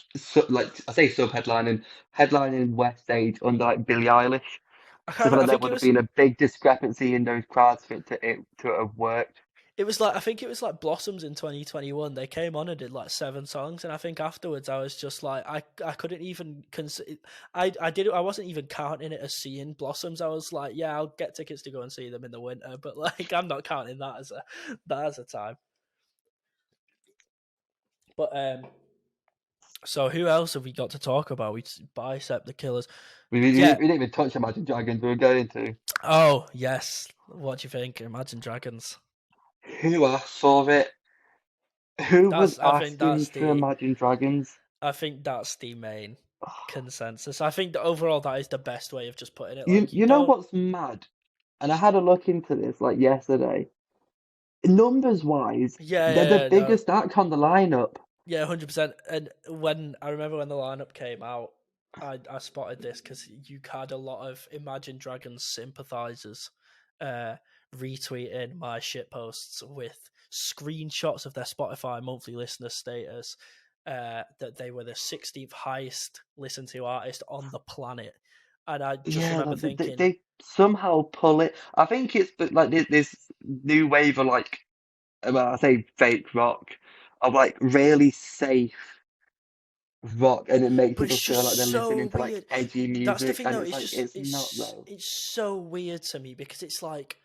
I say sub headlining West Stage under
mm,
like Billie Eilish.
I
So
can't remember.
that there would have been a big discrepancy in those crowds for it to have worked.
It was like I think it was like Blossoms in 2021. They came on and did like 7 songs, and I think afterwards I was just like I couldn't even consider. I wasn't even counting it as seeing Blossoms. I was like, yeah, I'll get tickets to go and see them in the winter, but like I'm not counting that as a time. But so who else have we got to talk about? We Bicep the Killers.
We
Yeah.
didn't even touch Imagine Dragons. We were going to.
Oh yes. What do you think? Imagine Dragons.
Who asked for it? Who was
That's I think
asking
that's
for
the
Imagine Dragons?
I think that's the main consensus. I think that overall that is the best way of just putting it.
You
Like you
you know
don't.
what's mad? And I had a look into this like yesterday. Numbers wise,
Yeah,
they're the
yeah, yeah, no,
biggest act on the lineup.
yeah, 100%. And when I remember when the lineup came out, I spotted this because you had a lot of Imagine Dragons sympathizers uh, retweeting my shit posts with screenshots of their Spotify monthly listener status. That they were the 16th highest listened to artist on the planet, and I just
Yeah,
remember
like,
thinking,
they somehow pull it. I think it's like this new wave of like, well, I say fake rock, of like really safe rock, and it makes
but it's
people
just
feel like they're
so
listening to like
weird.
edgy
That's the
music,
thing,
and
though.
it's like it's not though.
It's so weird to me because it's like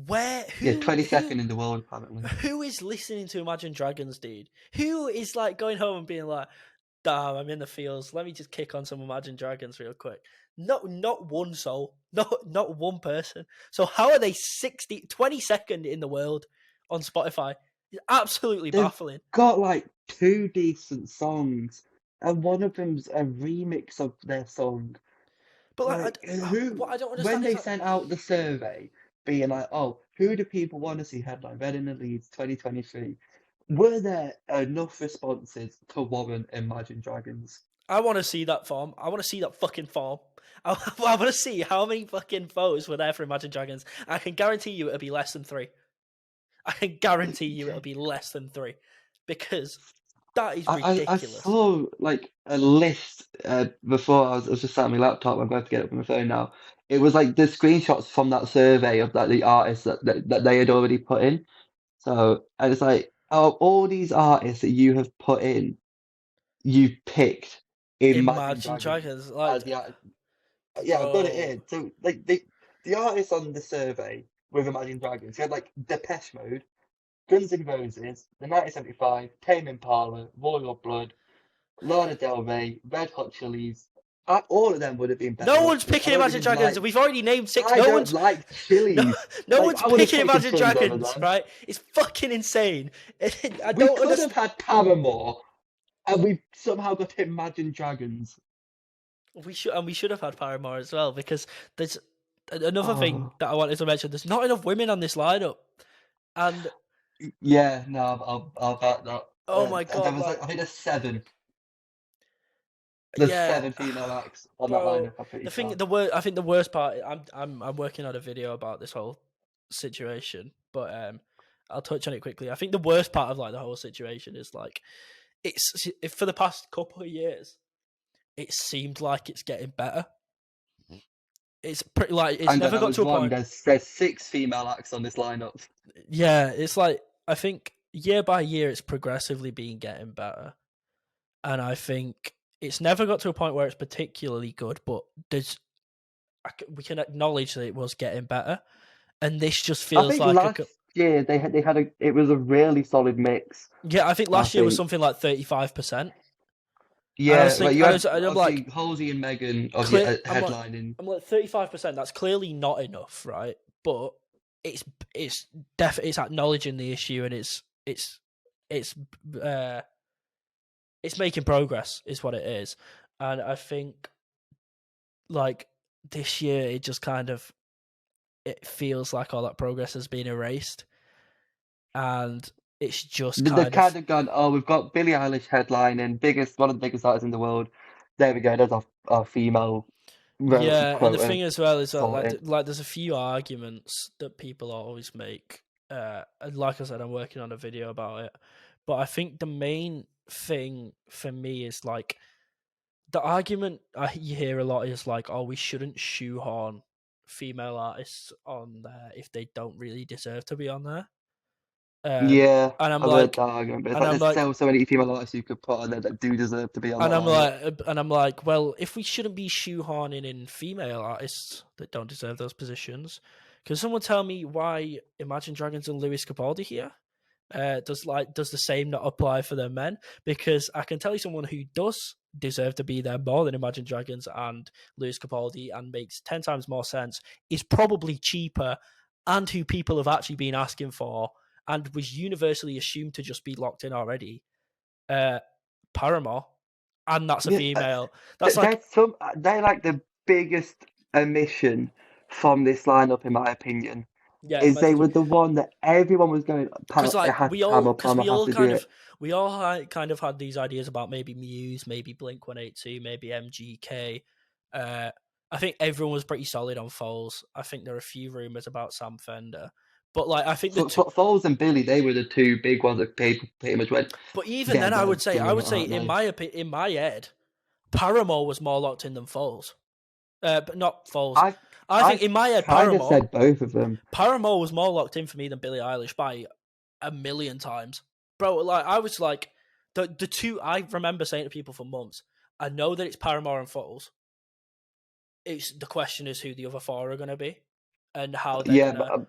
where
Yeah, 22nd in the world apparently.
who is listening to Imagine Dragons, dude? Who is like going home and being like, Damn, I'm in the fields. Let me just kick on some Imagine Dragons real quick. Not one soul. Not one person. So how are they 22nd in the world on Spotify? It's absolutely
They've
baffling.
got like two decent songs, and one of them's a remix of their song.
But
Like,
what I don't
when
understand is
they
that
sent out the survey, being like, oh, who do people want to see headline Reading and Leeds 2023? Were there enough responses to warrant Imagine Dragons?
I want to see that form. I want to see that fucking form. I want to see how many fucking votes were there for Imagine Dragons. I can guarantee you it'll be less than 3. I can guarantee you it'll be less than 3 because that is
I
ridiculous.
saw like a list before I was just sat on my laptop. I'm going to get it up on my phone now. It was like the screenshots from that survey of like the artists that they had already put in. So and it's like, oh, all these artists that you have put in, you picked Imagine
Imagine
Dragons
Dragons, like,
as the art. Yeah, I've got it
bro.
here. So like the artists on the survey with Imagine Dragons, you had like Depeche Mode, Guns N' Roses, the 1975, Tame Impala, Royal Blood, Lana Del Rey, Red Hot Chili's. All of them would have been better
No one's
options. I
picking
don't
Imagine
even
Dragons.
like.
We've already named 6.
I don't like
No,
Chili's.
no
Like
one's
I would have
picking
taken
Imagine
Chili's over
Dragons,
them.
right? It's fucking insane. I
We
don't
could have
understand.
had Paramore, and we somehow got Imagine Dragons.
We should have had Paramore as well because there's another thing
Oh,
that I wanted to mention. There's not enough women on this lineup, and
yeah, no, I'll back that.
oh my
There
god,
was like
like,
I think there's seven. There's
yeah,
seven female acts on that
bro.
lineup. I'm pretty
The thing,
sure.
the word, I think the worst part. I'm working on a video about this whole situation, but I'll touch on it quickly. I think the worst part of like the whole situation is like for the past couple of years, it seemed like it's getting better. It's pretty like it's
Hang on,
never
I
got
was
to a
wrong.
point.
There's six female acts on this lineup.
Yeah, it's like I think year by year it's progressively been getting better, and I think it's never got to a point where it's particularly good. But we can acknowledge that it was getting better, and this just
I
feels
think
like
last year they had a it was a really solid mix.
yeah. I think
I
last year was
think.
something like 35%, and I was
Yeah, like
thinking,
you had
I'm
obviously
like,
Halsey and Megan obviously
clear.
headlining.
I'm like 35%. That's clearly not enough, right? But it's it's acknowledging the issue, and it's uh it's making progress, is what it is. And I think like this year, it just kind of it feels like all that progress has been erased, and it's just
They've
kind of
kind of gone, oh, we've got Billie Eilish headlining, one of the biggest artists in the world. There we go. There's our female royalty
yeah. And the
quota
thing as well is that
sorted.
there's a few arguments that people always make. And like I said, I'm working on a video about it, but I think the main thing for me is like the argument you hear a lot is like, oh, we shouldn't shoehorn female artists on there if they don't really deserve to be on there. Um,
Yeah,
and I'm
I've heard
like,
that argument, but it's
and
like
I'm
there's
like,
so many female artists you could put on there that do deserve to be on
and
that
I'm
lineup.
like, and I'm like, well, if we shouldn't be shoehorning in female artists that don't deserve those positions, can someone tell me why Imagine Dragons and Lewis Capaldi here? Does the same not apply for the men? Because I can tell you someone who does deserve to be there more than Imagine Dragons and Lewis Capaldi and makes 10 times more sense, is probably cheaper, and who people have actually been asking for and was universally assumed to just be locked in already. Uh, Paramore, and that's a
Yeah,
female. That's like,
they're like the biggest omission from this lineup, in my opinion.
yeah,
Is they
Imagine
were the one that everyone was going,
because
It
like
has to Pam or Pam has to do it.
kind of had these ideas about maybe Muse, maybe Blink 182, maybe MGK. Uh, I think everyone was pretty solid on Foles. I think there are a few rumors about Sam Fender, but like I think
Foles and Billy, they were the two big ones that people pretty much went,
but even
yeah,
then,
they're
I
doing it,
would say
aren't
in
they?
in my head, Paramore was more locked in than Foles. But not Foles.
I
I think
I
in my head,
kind of said both of them.
Paramore was more locked in for me than Billie Eilish by a million times, bro. Like I was like the two. I remember saying to people for months, I know that it's Paramore and Foles. It's the question is who the other four are gonna be, and
Yeah, but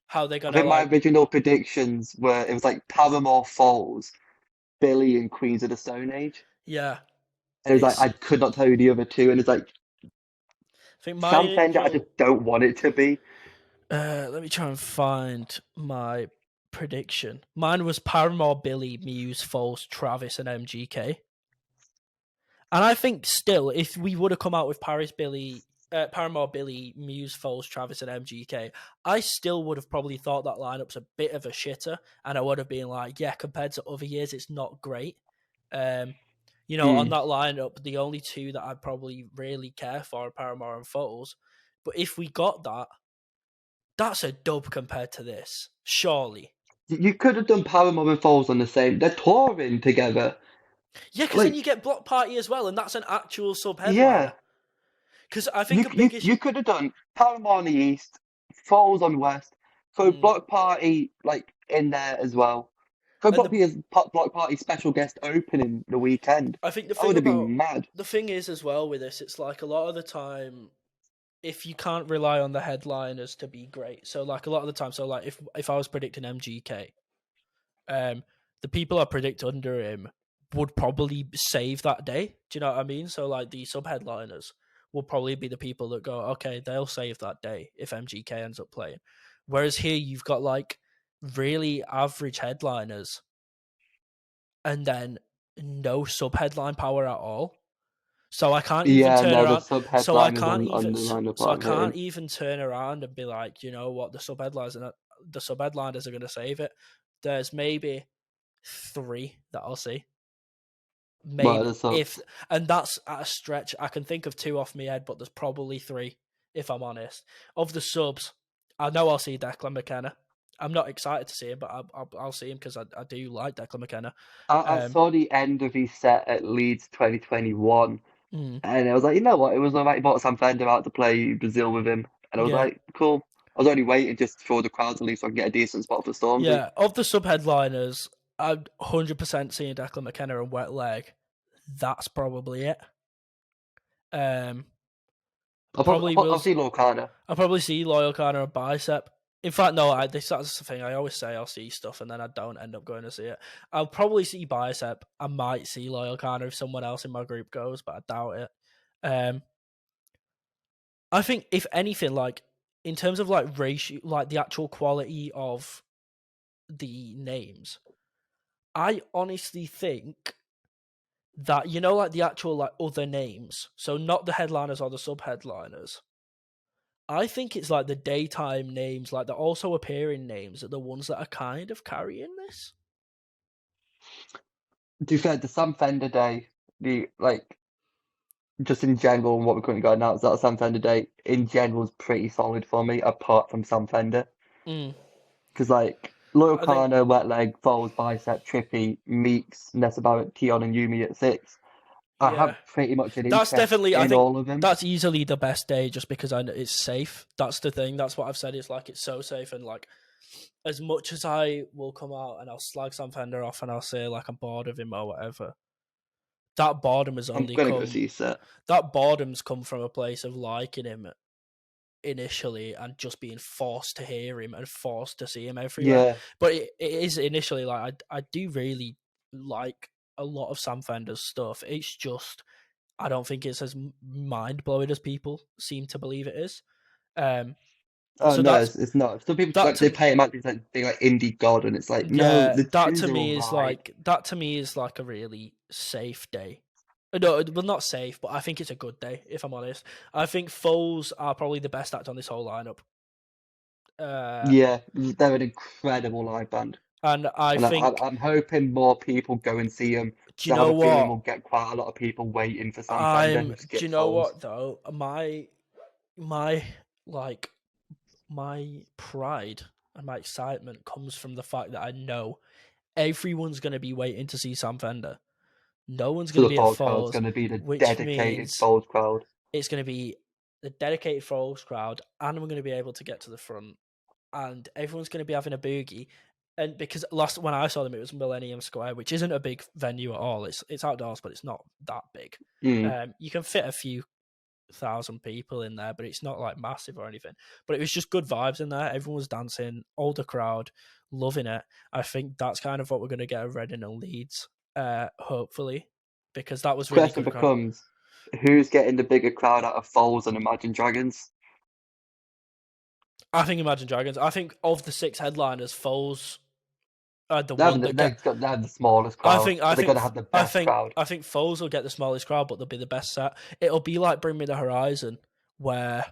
how they're
I
gonna
think my
like.
original predictions were it was like Paramore, Foles, Billy, and Queens of the Stone Age.
Yeah,
And it was like
It's
I could not tell you the other two, and it's like
I think
Sam
mine
Fender, I
will.
just don't want it to be.
Let me try and find my prediction. Mine was Paramore, Billy, Muse, Foles, Travis, and MGK. And I think still, if we would have come out with Paramore, Billy, Muse, Foles, Travis, and MGK, I still would have probably thought that lineup's a bit of a shitter, and I would have been like, yeah, compared to other years, it's not great. Um, on
Mm.
that lineup, the only two that I'd probably really care for are Paramore and Foles. But if we got that, that's a dub compared to this, surely.
You could have done Paramore and Foles on the same. They're touring together.
Yeah, because then you
Like,
get Block Party as well, and that's an actual sub
yeah,
headliner. Because I think a big issue.
you could have done Paramore on the East, Foles on the West, throw
Mm.
Block Party like in there as well. Throw
And
Block Party as Block Party special guest opening the weekend.
I think the
I
thing
would have
about
been mad.
the thing is as well with this, it's like a lot of the time, if you can't rely on the headliners to be great, so like a lot of the time, so like if I was predicting MGK, the people I predict under him would probably save that day. Do you know what I mean? So like the sub headliners will probably be the people that go, okay, they'll save that day if MGK ends up playing. Whereas here you've got like really average headliners and then no sub headline power at all. So I can't even
Yeah,
turn
no, the
around.
sub
So I
headliners
can't
on
even.
the lineup
So I
aren't
can't
hitting.
even turn around and be like, you know what, the sub headliners are going to save it. There's maybe three that I'll see.
Well,
Maybe
the
if,
subs.
and that's at a stretch. I can think of two off my head, but there's probably three if I'm honest. Of the subs, I know I'll see Declan McKenna. I'm not excited to see him, but I'll see him because I do like Declan McKenna.
I
Um,
saw the end of his set at Leeds 2021,
mm,
and I was like, you know what? It was alright. He brought Sam Fender out to play Brazil with him, and I was
yeah,
like, cool. I was only waiting just for the crowd to leave so I can get a decent spot for Stormzy.
yeah. Of the sub headliners, I'd 100% seeing Declan McKenna and Wet Leg. That's probably it. Um,
I'll probably,
probably
I'll,
will.
I'll see Lorcana.
I'll probably see Loyal Kana and Bicep. In fact, no, that's the thing. I always say I'll see stuff and then I don't end up going to see it. I'll probably see Bicep. I might see Loyal Kana if someone else in my group goes, but I doubt it. Um, I think if anything, like in terms of like ratio, like the actual quality of the names, I honestly think that like the actual like other names, so not the headliners or the sub headliners. I think it's like the daytime names, like the also appearing names, are the ones that are kind of carrying this.
To be fair, the Sam Fender day, the like just in general, and what we're currently going now is that Sam Fender day in general is pretty solid for me, apart from Sam Fender.
Mm.
Because like Loyal
I think,
Kana, Wet Leg, Foles, Bicep, Trippy, Meeks, Nessa Barrett, Keon, and Yumi at 6. I
yeah,
have pretty much an
that's
interest
definitely. I
in
think
all of them.
that's easily the best day, just because I know it's safe. That's the thing. That's what I've said. It's like it's so safe, and like as much as I will come out and I'll slag Sam Fender off and I'll say like I'm bored of him or whatever, that boredom has
I'm
only
gonna go
come.
see set.
That boredom's come from a place of liking him initially and just being forced to hear him and forced to see him everywhere.
Yeah.
But it is initially like I do really like a lot of Sam Fender's stuff. It's just I don't think it's as mind blowing as people seem to believe it is. Um,
Oh
so
no,
that's
it's not. Some people
that
like they
to
pay him out. He's like being like indie god, and it's like no,
yeah
the
that to
tunes are all
me is
right.
like that to me is like a really safe day. No, well, not safe, but I think it's a good day. If I'm honest, I think Foles are probably the best act on this whole lineup. Uh,
Yeah, they're an incredible live band,
And I
and
think,
I'm hoping more people go and see them
do
because
you
I have
know
a feeling
what?
we'll get quite a lot of people waiting for Sam Fender who
Do you
skip
know
Foles.
what though? My, like, my pride and my excitement comes from the fact that I know everyone's going to be waiting to see Sam Fender. No one's
So
going to
the
be at
Foles crowd's
Falls,
going to be the
which
dedicated
means
Foles crowd.
it's going to be the dedicated Falls crowd, and we're going to be able to get to the front, and everyone's going to be having a boogie. And because last when I saw them, it was Millennium Square, which isn't a big venue at all. It's outdoors, but it's not that big.
Mm.
You can fit a few thousand people in there, but it's not like massive or anything. But it was just good vibes in there. Everyone was dancing, older crowd, loving it. I think that's kind of what we're going to get at Reading and Leeds, hopefully, because that was really
Question
good crowd.
becomes, who's getting the bigger crowd out of Foles and Imagine Dragons?
I think Imagine Dragons. I think of the 6 headliners, Foles are the
They're,
one that
they're,
get.
they're the smallest
I
crowd,
think. I
but they're
think.
going to have the
I
best
think.
crowd.
I think Foles will get the smallest crowd, but they'll be the best set. It'll be like Bring Me the Horizon, where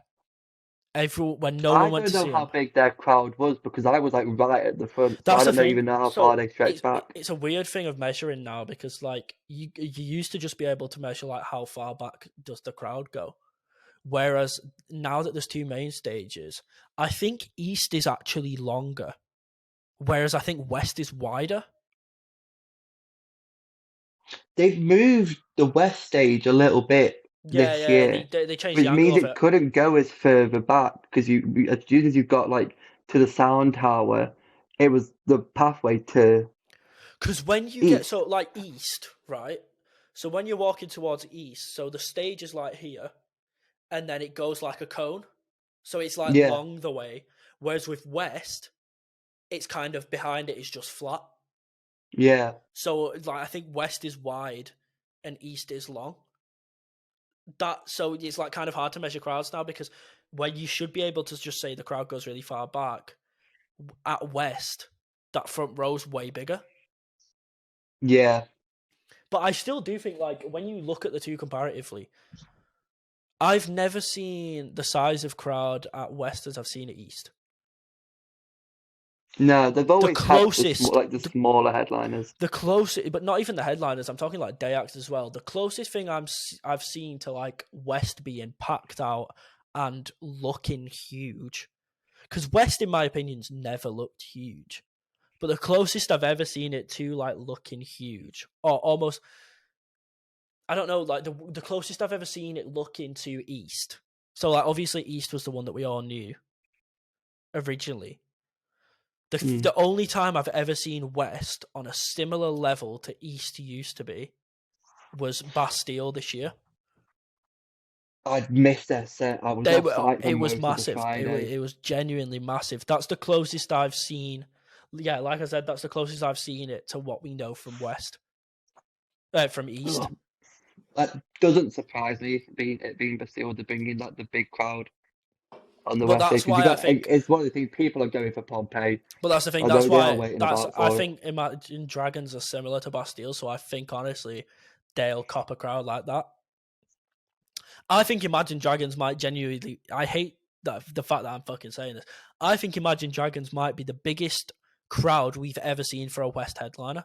when no
I
one went
don't
to
know
see
how
him.
big their crowd was because I was like right at the front, so I
That's the
don't know
thing.
even know how far
So
they stretched back.
it's a weird thing of measuring now because like you used to just be able to measure like how far back does the crowd go. Whereas now that there's 2 main stages, I think East is actually longer, whereas I think West is wider.
They've moved the West stage a little bit
Yeah,
this
yeah,
year,
they changed the
which
angle
means
of
it
it.
couldn't go as further back because as soon as you've got like to the sound tower, it was the pathway to
Because when you get
East.
so like East, right? So when you're walking towards East, so the stage is like here, and then it goes like a cone. So it's like
Yeah,
long the way. Whereas with West, it's kind of behind it is just flat.
yeah,
So like I think West is wide and East is long. That so it's like kind of hard to measure crowds now because where you should be able to just say the crowd goes really far back, at West, that front row's way bigger.
yeah.
But I still do think like when you look at the two comparatively, I've never seen the size of crowd at West as I've seen at East.
No, they've
The
always had
closest,
the smaller headliners.
the closest, but not even the headliners. I'm talking like day acts as well. The closest thing I've seen to like West being packed out and looking huge, because West, in my opinion's never looked huge. But the closest I've ever seen it to like looking huge, or almost, I don't know, like the closest I've ever seen it looking to East. So like obviously East was the one that we all knew originally.
Mm.
The only time I've ever seen West on a similar level to East used to be was Bastille this year.
I'd missed their set. I was
They
off
were
site for
it was
most of the
massive.
Friday.
It was genuinely massive. That's the closest I've seen. Yeah, like I said, that's the closest I've seen it to what we know from West, from East.
Ugh. That doesn't surprise me, it being Bastille to bring in like the big crowd on the
But
West End
that's
because you
why I
got
think.
it's one of the things people are going for Pompeii,
But that's the thing.
although
That's
they are
why
waiting
that's.
about
I
for it.
think Imagine Dragons are similar to Bastille, so I think honestly, they'll cop a crowd like that. I think Imagine Dragons might genuinely. I hate the fact that I'm fucking saying this. I think Imagine Dragons might be the biggest crowd we've ever seen for a West headliner.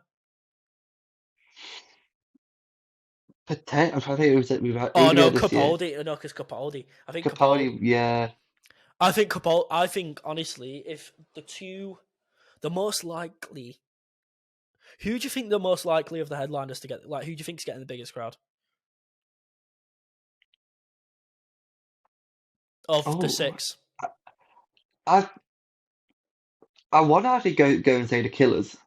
I think it was we were
Oh
earlier
no,
this year.
Capaldi. No, because Capaldi. I think Capaldi.
Capaldi, yeah.
I think Capaldi. I think honestly, if the most likely. Who do you think the most likely of the headliners to get? Like, who do you think's getting the biggest crowd of the
Oh,
6?
I I want to actually go and say the Killers.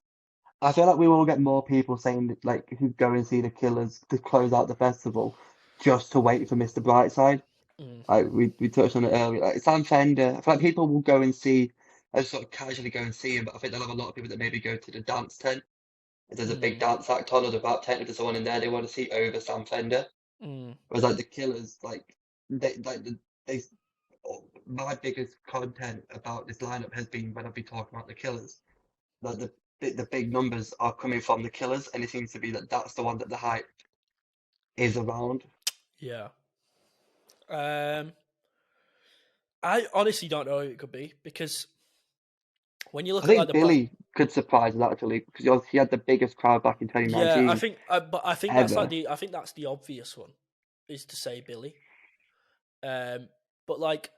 I feel like we will get more people saying that, like who go and see the Killers to close out the festival, just to wait for Mr. Brightside.
Mm,
Like we touched on it earlier. Like Sam Fender, I feel like people will go and see, sort of casually go and see him, but I think they'll have a lot of people that maybe go to the dance tent. If there's a big
mm,
dance act on or the about tent, if there's someone in there they want to see over Sam Fender.
mm.
Whereas like the Killers, like they my biggest content about this lineup has been when I've been talking about the Killers. Like the big numbers are coming from the Killers, and it seems to be that that's the one that the hype is around.
Yeah. Um, I honestly don't know who it could be because when you
I
look at like
think
the bus,
Billy could surprise us actually because he had the biggest crowd back in
yeah, I
2019
think, but I think that's like
ever.
I think that's the obvious one, is to say Billy. Um, but like,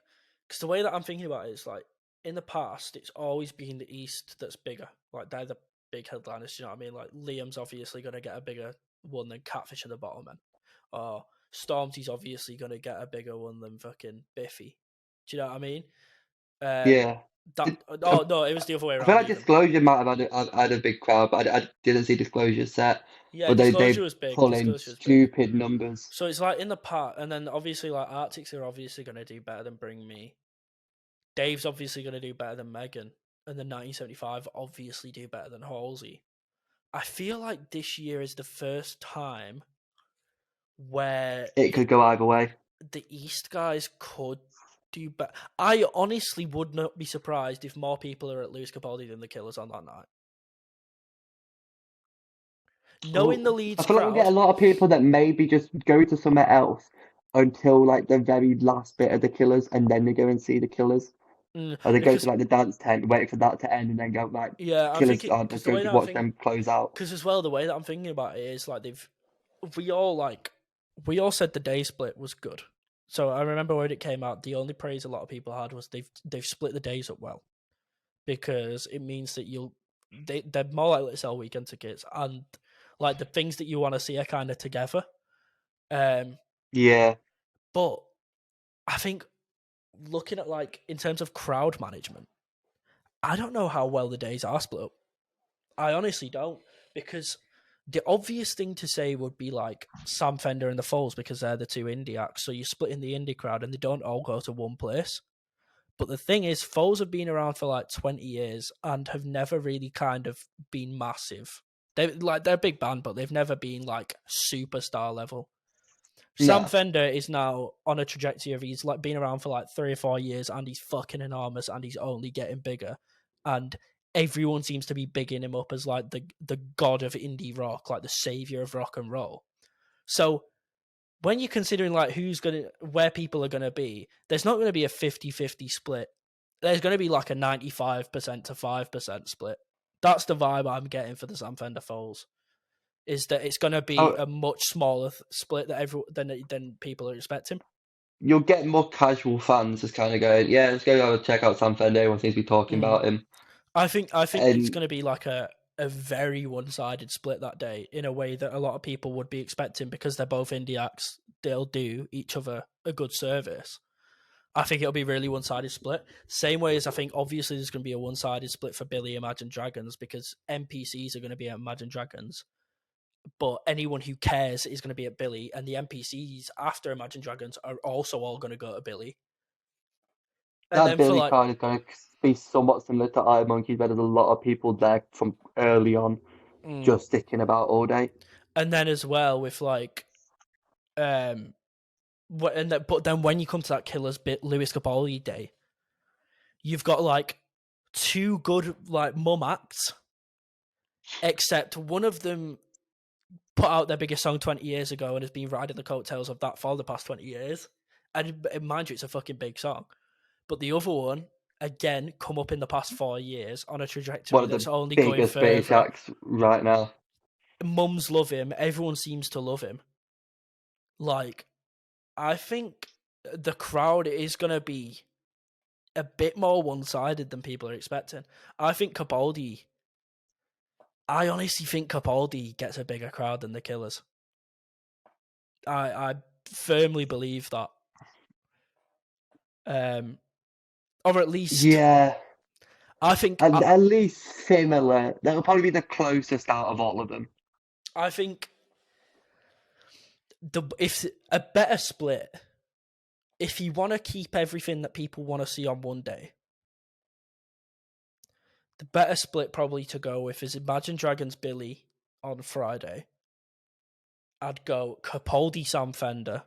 because the way that I'm thinking about it is like in the past, it's always been the East that's bigger. Like they're the big headliners. You know what I mean? Like Liam's obviously going to get a bigger one than Catfish at the bottom end, or Stormzy's obviously going to get a bigger one than fucking Biffy. Do you know what I mean? Um,
Yeah.
that
Did,
oh no, it was the other way
I feel
around
like
even.
Disclosure might have had a big crowd, but I didn't see Disclosure set.
Yeah,
But
Disclosure
they
was big.
pull in
Disclosure was big.
stupid numbers.
So it's like in the part, and then obviously like Arctics are obviously going to do better than Bring Me. Dave's obviously going to do better than Megan, and then 1975 obviously do better than Halsey. I feel like this year is the first time where
It could go either way.
the East guys could do better. I honestly would not be surprised if more people are at Lewis Capaldi than the Killers on that night. Knowing the
Well, I
Leeds
feel like we'll get a
crowd,
lot of people that maybe just go to somewhere else until like the very last bit of the Killers, and then they go and see the Killers. Or they go to
because
like the dance tent, wait for that to end, and then go like
yeah, I'm
Killers
thinking
on.
because
Let's
the
go
way
just
that I'm
watch
thinking,
them close out.
because as well the way that I'm thinking about it is like we all said the day split was good. So I remember when it came out, the only praise a lot of people had was they've split the days up well, because it means that they're more likely to sell weekend tickets, and like the things that you want to see are kind of together. Um,
Yeah,
but I think looking at like in terms of crowd management, I don't know how well the days are split up. I honestly don't, because the obvious thing to say would be like Sam Fender and the Foals, because they're the two indie acts. So you're splitting the indie crowd and they don't all go to one place. But the thing is, Foals have been around for like 20 years and have never really kind of been massive. They're a big band, but they've never been like superstar level. Sam
no,
Fender is now on a trajectory of he's like been around for like 3 or 4 years and he's fucking enormous and he's only getting bigger. And everyone seems to be bigging him up as like the god of indie rock, like the savior of rock and roll. So when you're considering like where people are gonna be, there's not gonna be a 50-50 split. There's gonna be like a 95% to 5% split. That's the vibe I'm getting for the Sam Fender Foals. Is that it's gonna be
oh,
a much smaller split than people are expecting.
you'll get more casual fans just kind of going, yeah, let's go have a check out Sam Fender. Everyone seems to be talking
Mm.
about him,
I think it's
and
gonna be like a very one-sided split that day, in a way that a lot of people would be expecting, because they're both indie acts. They'll do each other a good service. I think it'll be really one-sided split. Same way as I think obviously there's going to be a one-sided split for Billy Imagine Dragons, because NPCs are going to be at Imagine Dragons, but anyone who cares is going to be at Billy, and the NPCs after Imagine Dragons are also all going to go to Billy. And
that
then for
Billy
like,
crowd is going to be somewhat similar to Iron Monkeys, where there's a lot of people there from early on
mm,
just sticking about all day.
and then as well with like, um, but then when you come to that Killers bit Lewis Capaldi day, you've got like two good like mum acts, except one of them put out their biggest song 20 years ago and has been riding the coattails of that for the past 20 years. And mind you, it's a fucking big song. But the other one, again, come up in the past 4 years on a
One
trajectory
of
that's
the
only going
biggest British
further.
acts right now.
Mums love him. Everyone seems to love him. Like, I think the crowd is going to be a bit more one-sided than people are expecting. I honestly think Capaldi gets a bigger crowd than the Killers. I firmly believe that. Um, or at least
Yeah,
I think
at least similar. That'll probably be the closest out of all of them.
I think the if a better split, if you want to keep everything that people want to see on one day, the better split probably to go with is Imagine Dragons Billy on Friday. I'd go Capaldi Sam Fender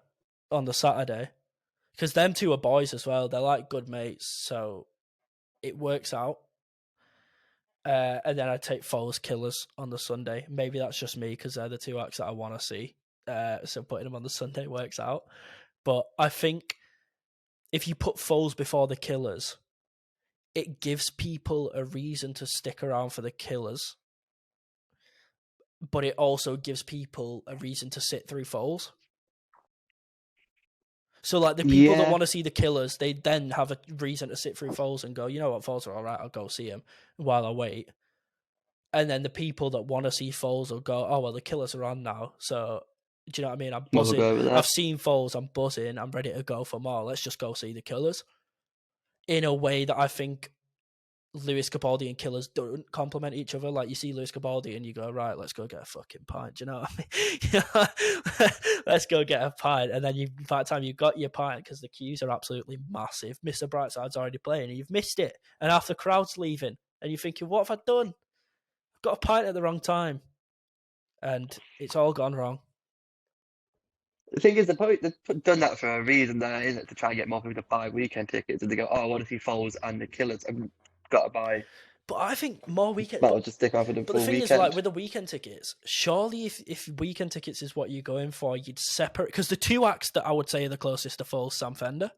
on the Saturday, because them two are boys as well. They're like good mates, so it works out. And then I'd take Foles Killers on the Sunday. Maybe that's just me, because they're the two acts that I want to see. So putting them on the Sunday works out. But I think if you put Foles before the Killers, it gives people a reason to stick around for the Killers. But it also gives people a reason to sit through Foles. So like the people that
Yeah,
want to see the Killers, they then have a reason to sit through Foles and go, you know what, Foles are all right, I'll go see him while I wait. And then the people that want to see Foles will go, oh well, the Killers are on now, so do you know what I mean? I'm
might as well
buzzing.
go over
I've
there.
seen Foles. I'm buzzing. I'm ready to go for more. Let's just go see the Killers. In a way that I think Lewis Capaldi and Killers don't complement each other. Like you see Lewis Capaldi and you go, right, let's go get a fucking pint. Do you know what I mean? Let's go get a pint. And then by the time you got your pint, because the queues are absolutely massive, Mr. Brightside's already playing and you've missed it. And half the crowd's leaving. And you're thinking, what have I done? I've got a pint at the wrong time. And it's all gone wrong.
The thing is, they've done that for a reason, there, isn't it? To try and get more people to buy weekend tickets, and they go, "Oh, I want to see Foles and the Killers. I've got to buy.
But I think more weekend.
Might as well just stick around for the
But the
full
thing is, like
weekend."
with the weekend tickets, surely if weekend tickets is what you're going for, you'd separate because the two acts that I would say are the closest to full Sam Fender,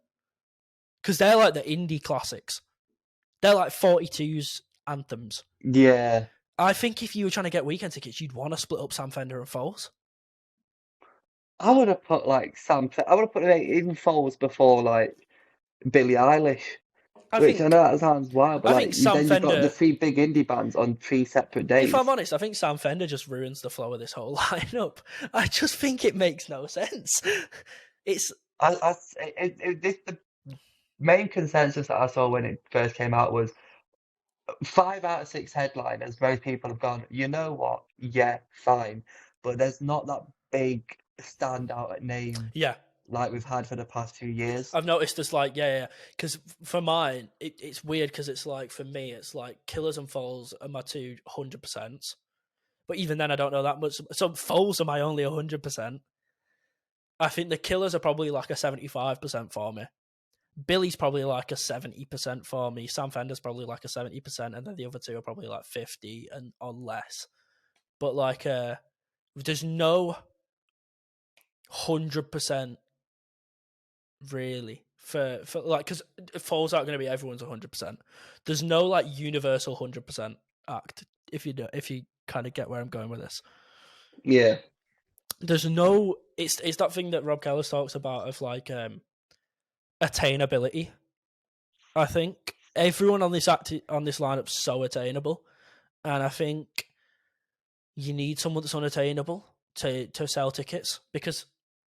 because they're like the indie classics. They're like 42's anthems.
Yeah,
I think if you were trying to get weekend tickets, you'd want to split up Sam Fender and Foles.
I would have put like I would have put like, even Foles before like Billie Eilish,
I
which I
think
know that sounds wild, but
I think
like
Sam
then you've got the
Fender.
three big indie bands on three separate
If I'm
days.
honest, I think Sam Fender just ruins the flow of this whole lineup. I just think it makes no sense. It's
The main consensus that I saw when it first came out was 5 out of 6 headliners. Most people have gone, you know what? Yeah, fine, but there's not that big standout name
yeah.
like we've had for the past 2 years.
I've noticed this, like, yeah. Because for mine, it's weird because it's like, for me, it's like Killers and Foles are my 200%. But even then, I don't know that much. So Foles are my only 100%. I think the Killers are probably like a 75% for me. Billy's probably like a 70% for me. Sam Fender's probably like a 70%. And then the other two are probably like 50 and or less. But like, there's no 100% really for like, because Falls aren't going to be everyone's 100%. There's no like universal 100% act, if you kind of get where I'm going with this.
Yeah,
There's no, it's that thing that Rob Kellis talks about of like attainability. I think everyone on this lineup's so attainable, and I think you need someone that's unattainable to sell tickets, because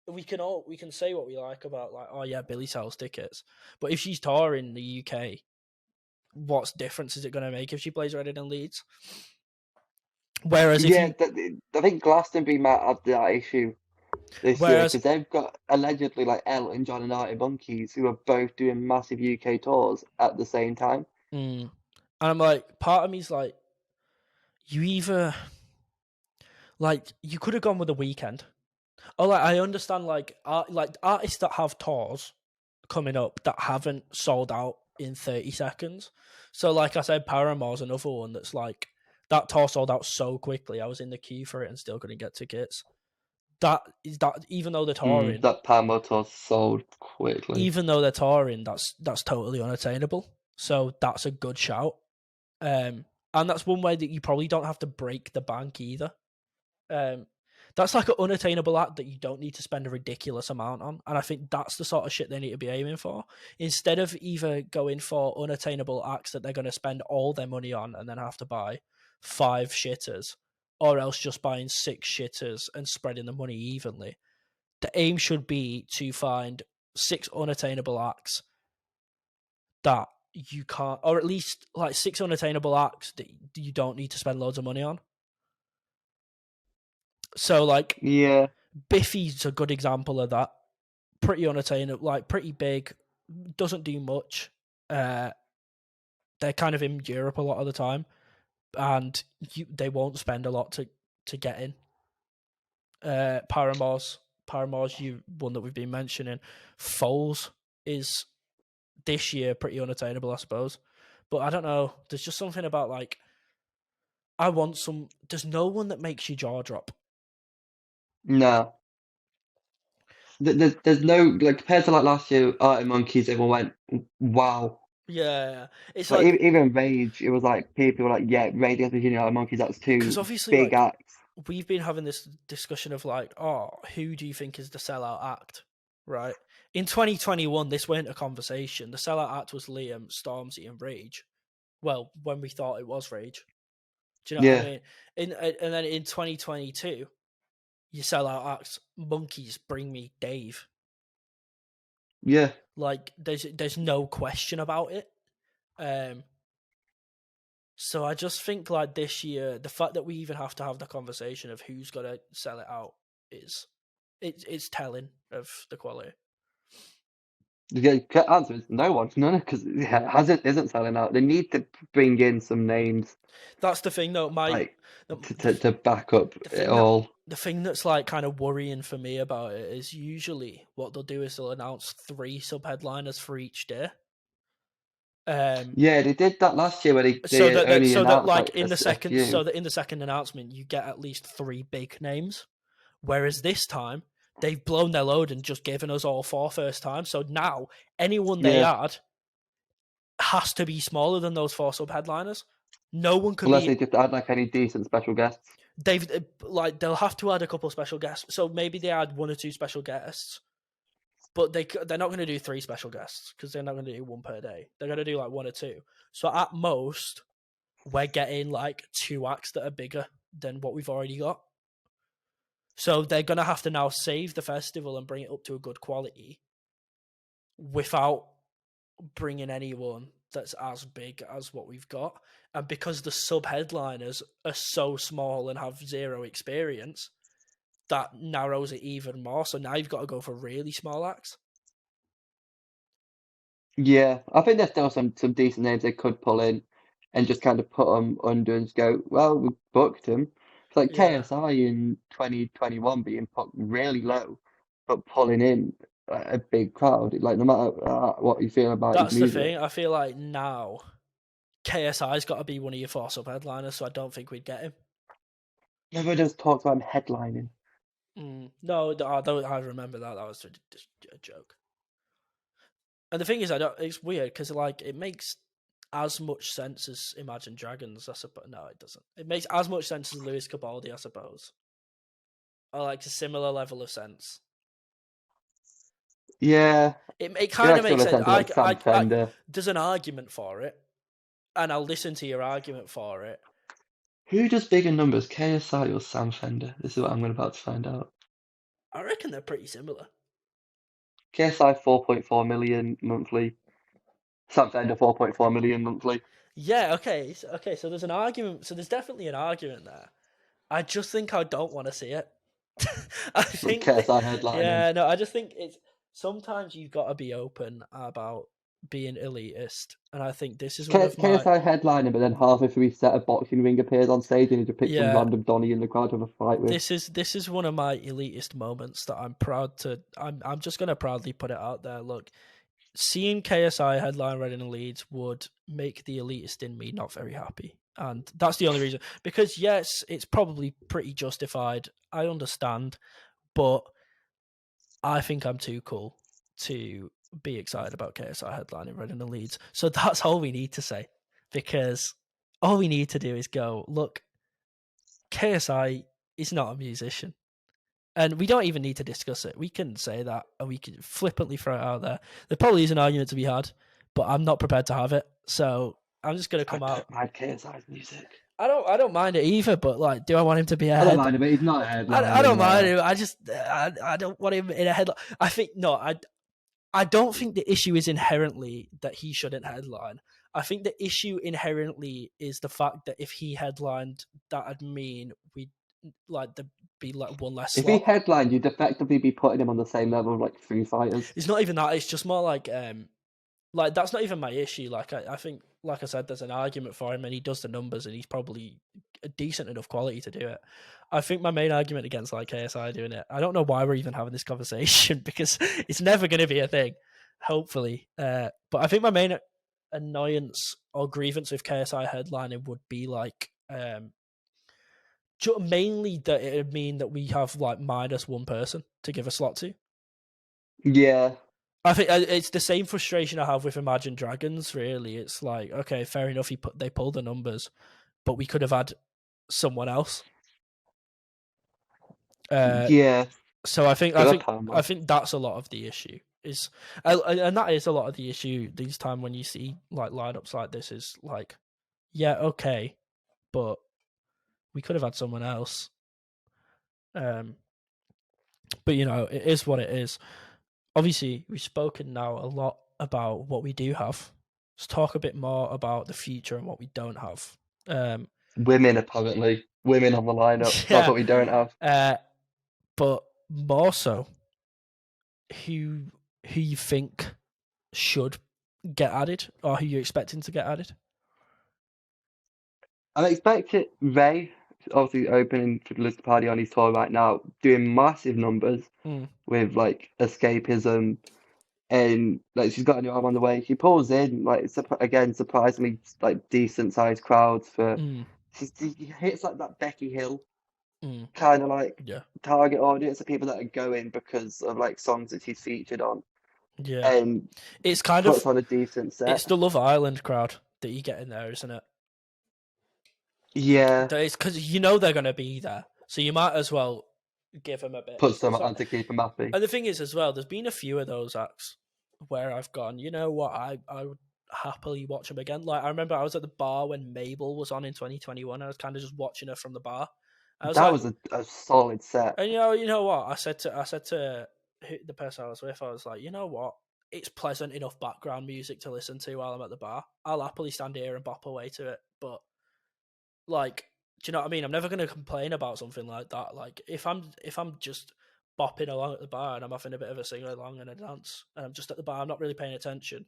we can say what we like about, like, oh yeah, Billy sells tickets, but if she's touring the UK, what's difference is it going to make if she plays Reading and Leeds? Whereas if
yeah.
you,
I think Glastonbury might have that issue this year
whereas
because they've got allegedly like Elton John and Artie Monkeys who are both doing massive UK tours at the same time.
and I'm like, part of me's like, you either, like, you could have gone with a weekend. Oh, like, I understand, like artists that have tours coming up that haven't sold out in 30 seconds. So, like I said, Paramore's another one that's like, that tour sold out so quickly. I was in the queue for it and still couldn't get tickets. That is that.
That Palmo tour sold quickly.
Even though they're touring, that's totally unattainable. So that's a good shout. And that's one way that you probably don't have to break the bank either. Um, that's like an unattainable act that you don't need to spend a ridiculous amount on. And I think that's the sort of shit they need to be aiming for. Instead of either going for unattainable acts that they're going to spend all their money on and then have to buy 5 shitters, or else just buying 6 shitters and spreading the money evenly. The aim should be to find 6 unattainable acts that you can't, or at least like 6 unattainable acts that you don't need to spend loads of money on. So, like,
Yeah,
Biffy's a good example of that. Pretty unattainable, like pretty big, doesn't do much. They're kind of in Europe a lot of the time, and they won't spend a lot to get in. Paramore's one that we've been mentioning. Foles is this year pretty unattainable, I suppose. But I don't know. There's just something about, like, I want some. There's no one that makes your jaw drop.
no. There's no like compared to like last year, Artie Monkeys, everyone went, wow.
Yeah, it's
Like
like,
even Rage, it was like people were like, yeah, Rage Against the Machine and Artie Monkeys, that's
because
two
obviously,
big
like,
acts.
we've been having this discussion of like, oh, who do you think is the sellout act, right? In 2021, this weren't a conversation. The sellout act was Liam, Stormzy, and Rage. Well, when we thought it was Rage, do you know what I
Yeah,
mean? And then in 2022, you sellout acts, Monkeys, Bring Me Dave.
yeah.
Like, there's no question about it. So I just think, like, this year, the fact that we even have to have the conversation of who's gonna sell it out is it's telling of the quality.
The answer is no one, none, because isn't selling out. They need to bring in some names
That's the thing, though.
like
The,
to back up
the
it
thing that
all.
the thing that's like kind of worrying for me about it is usually what they'll do is they'll announce 3 sub headliners for each day.
Yeah, they did that last year where
So
they only
so that
announced
like
like
in the
a
second
few.
so that in the second announcement you get at least 3 big names. Whereas this time they've blown their load and just given us all 4 first time. So now anyone they
Yeah,
add has to be smaller than those 4 sub headliners. No one can
unless
be.
they just add like any decent special guests.
They'll have to add a couple of special guests. So maybe they add 1 or 2 special guests, but they're not going to do 3 special guests because they're not going to do 1 per day. They're going to do like 1 or 2. So at most, we're getting like 2 acts that are bigger than what we've already got. So they're going to have to now save the festival and bring it up to a good quality without bringing anyone that's as big as what we've got. And because the sub headliners are so small and have 0 experience, that narrows it even more. So now you've got to go for really small acts.
Yeah, I think there's still some decent names they could pull in and just kind of put them under and just go, well, we booked them. It's like
Yeah.
KSI in 2021 being put really low, but pulling in a big crowd. Like no matter what you feel about his
That's the
music.
thing. I feel like now KSI's got to be one of your 4 sub headliners, so I don't think we'd get him.
Everyone just talks about him headlining.
No, I remember that. That was just a joke. And the thing is, I don't. It's weird because like it makes as much sense as Imagine Dragons. I suppose. No, it doesn't. It makes as much sense as Lewis Capaldi, I suppose. Or like a similar level of sense.
Yeah,
It
it
kind of
makes
makes
similar
sense.
sense to like Sam Fender.
There's an argument for it, and I'll listen to your argument for it.
Who does bigger numbers, KSI or Sam Fender? This is what I'm about to find out.
I reckon they're pretty similar.
KSI 4.4 million monthly. Sam Fender 4.4 million monthly.
Yeah. Okay. So there's an argument. So there's definitely an argument there. I just think I don't want to see it. I
With
think that,
KSI headlining.
yeah, no, I just think it's sometimes you've got to be open about being elitist, and I think this is one of my
KSI headlining, but then halfway through each set, a boxing ring appears on stage and he just picks some
yeah.
random Donny in the crowd to have a fight with.
This is one of my elitist moments that I'm proud to. I'm just gonna proudly put it out there. Look, seeing KSI headline Reading and Leeds would make the elitist in me not very happy. And that's the only reason. Because yes, it's probably pretty justified. I understand, but I think I'm too cool to be excited about KSI headlining Reading and Leeds. So that's all we need to say. Because all we need to do is go, look, KSI is not a musician. And we don't even need to discuss it. We can say that and we can flippantly throw it out there. There probably is an argument to be had, but I'm not prepared to have it. So I'm just gonna
I
come out.
don't mind KSI's music.
I don't mind it either, but like, do I want him to be a
I don't
head?
mind him, but he's not
I
headlining
don't mind
there.
him. I don't want him in a headline. I think no, I don't think the issue is inherently that he shouldn't headline. I think the issue inherently is the fact that if he headlined, that'd mean we'd like there'd be like 1 less
If he
slot.
headlined, you'd effectively be putting him on the same level of like Foo Fighters.
It's not even that. It's just more like that's not even my issue. Like I think, like I said, there's an argument for him, and he does the numbers, and he's probably a decent enough quality to do it. I think my main argument against like KSI doing it, I don't know why we're even having this conversation because it's never going to be a thing. Hopefully, but I think my main annoyance or grievance with KSI headlining would be like mainly that it would mean that we have like minus 1 person to give a slot to.
Yeah,
I think it's the same frustration I have with Imagine Dragons. Really, it's like okay, fair enough. They pulled the numbers, but we could have had someone else.
yeah.
So
Could have Palmer.
I think that's a lot of the issue. Is and that is a lot of the issue these time when you see like lineups like this is like, yeah, okay, but we could have had someone else. But you know, it is what it is. Obviously, we've spoken now a lot about what we do have. Let's talk a bit more about the future and what we don't have.
Women, apparently. Women on the lineup. That's
Yeah,
what we don't have.
but more so, who you think should get added, or who you're expecting to get added?
I expect it Ray obviously opening for the Lister Party on his tour right now, doing massive numbers
Mm,
with like escapism, and like she's got a new album on the way. She pulls in like again surprisingly like decent sized crowds for.
mm,
She hits like that Becky Hill
mm.
kind of like
Yeah,
target audience of people that are going because of like songs that she's featured on,
yeah.
and
It's kind
puts
of
on a decent
it's
set.
the Love Island crowd that you get in there, isn't it?
Yeah,
It's because you know they're going to be there, so you might as well give them a bit.
put some on to keep them happy.
And the thing is, as well, there's been a few of those acts where I've gone, you know what, I would happily watch them again. Like I remember I was at the bar when Mabel was on in 2021. I was kind of just watching her from the bar. I was
That
like,
was a solid set.
and you know what, I said to the person I was with, I was like, you know what, it's pleasant enough background music to listen to while I'm at the bar. I'll happily stand here and bop away to it, but like, do you know what I mean? I'm never going to complain about something like that. Like, if I'm just bopping along at the bar and I'm having a bit of a sing along and a dance, and I'm just at the bar, I'm not really paying attention.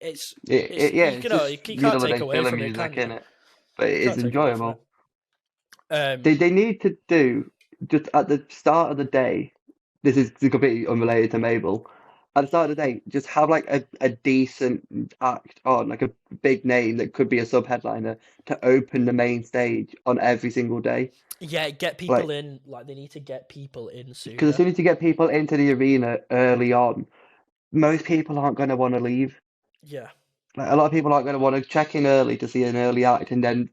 It's
Yeah,
you
it's
know
just
you can't
middle of the
take
day
away
filler
from it,
music
can you?
in it, but
You
it is
can't take away from it.
enjoyable. They need to do just at the start of the day. This is completely unrelated to Mabel. At the start of the day, just have like a decent act on, like a big name that could be a sub headliner to open the main stage on every single day.
Yeah, get people
Like,
in. Like they need to get people in
because as
sooner.
soon as you get people into the arena early on, most people aren't going to want to leave.
Yeah.
Like, a lot of people aren't going to want to check in early to see an early act and then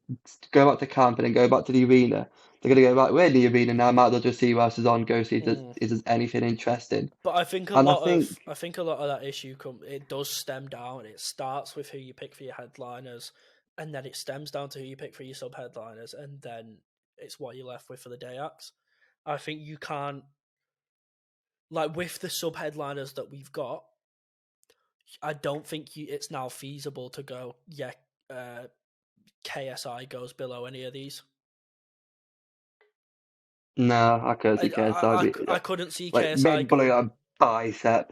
go back to camp and then go back to the arena. They're going to go, right, we're in the arena now, might as well just see who else is on, go see if there's anything interesting.
But I think
And I think,
a lot of that issue it does stem down. It starts with who you pick for your headliners, and then it stems down to who you pick for your sub headliners, and then it's what you're left with for the day acts. I think you can't, like, with the sub headliners that we've got. I don't think it's now feasible to go. Yeah, KSI goes below any of these.
no, I can't see KSI.
I couldn't see
Like,
KSI
maybe pulling
going.
a bicep.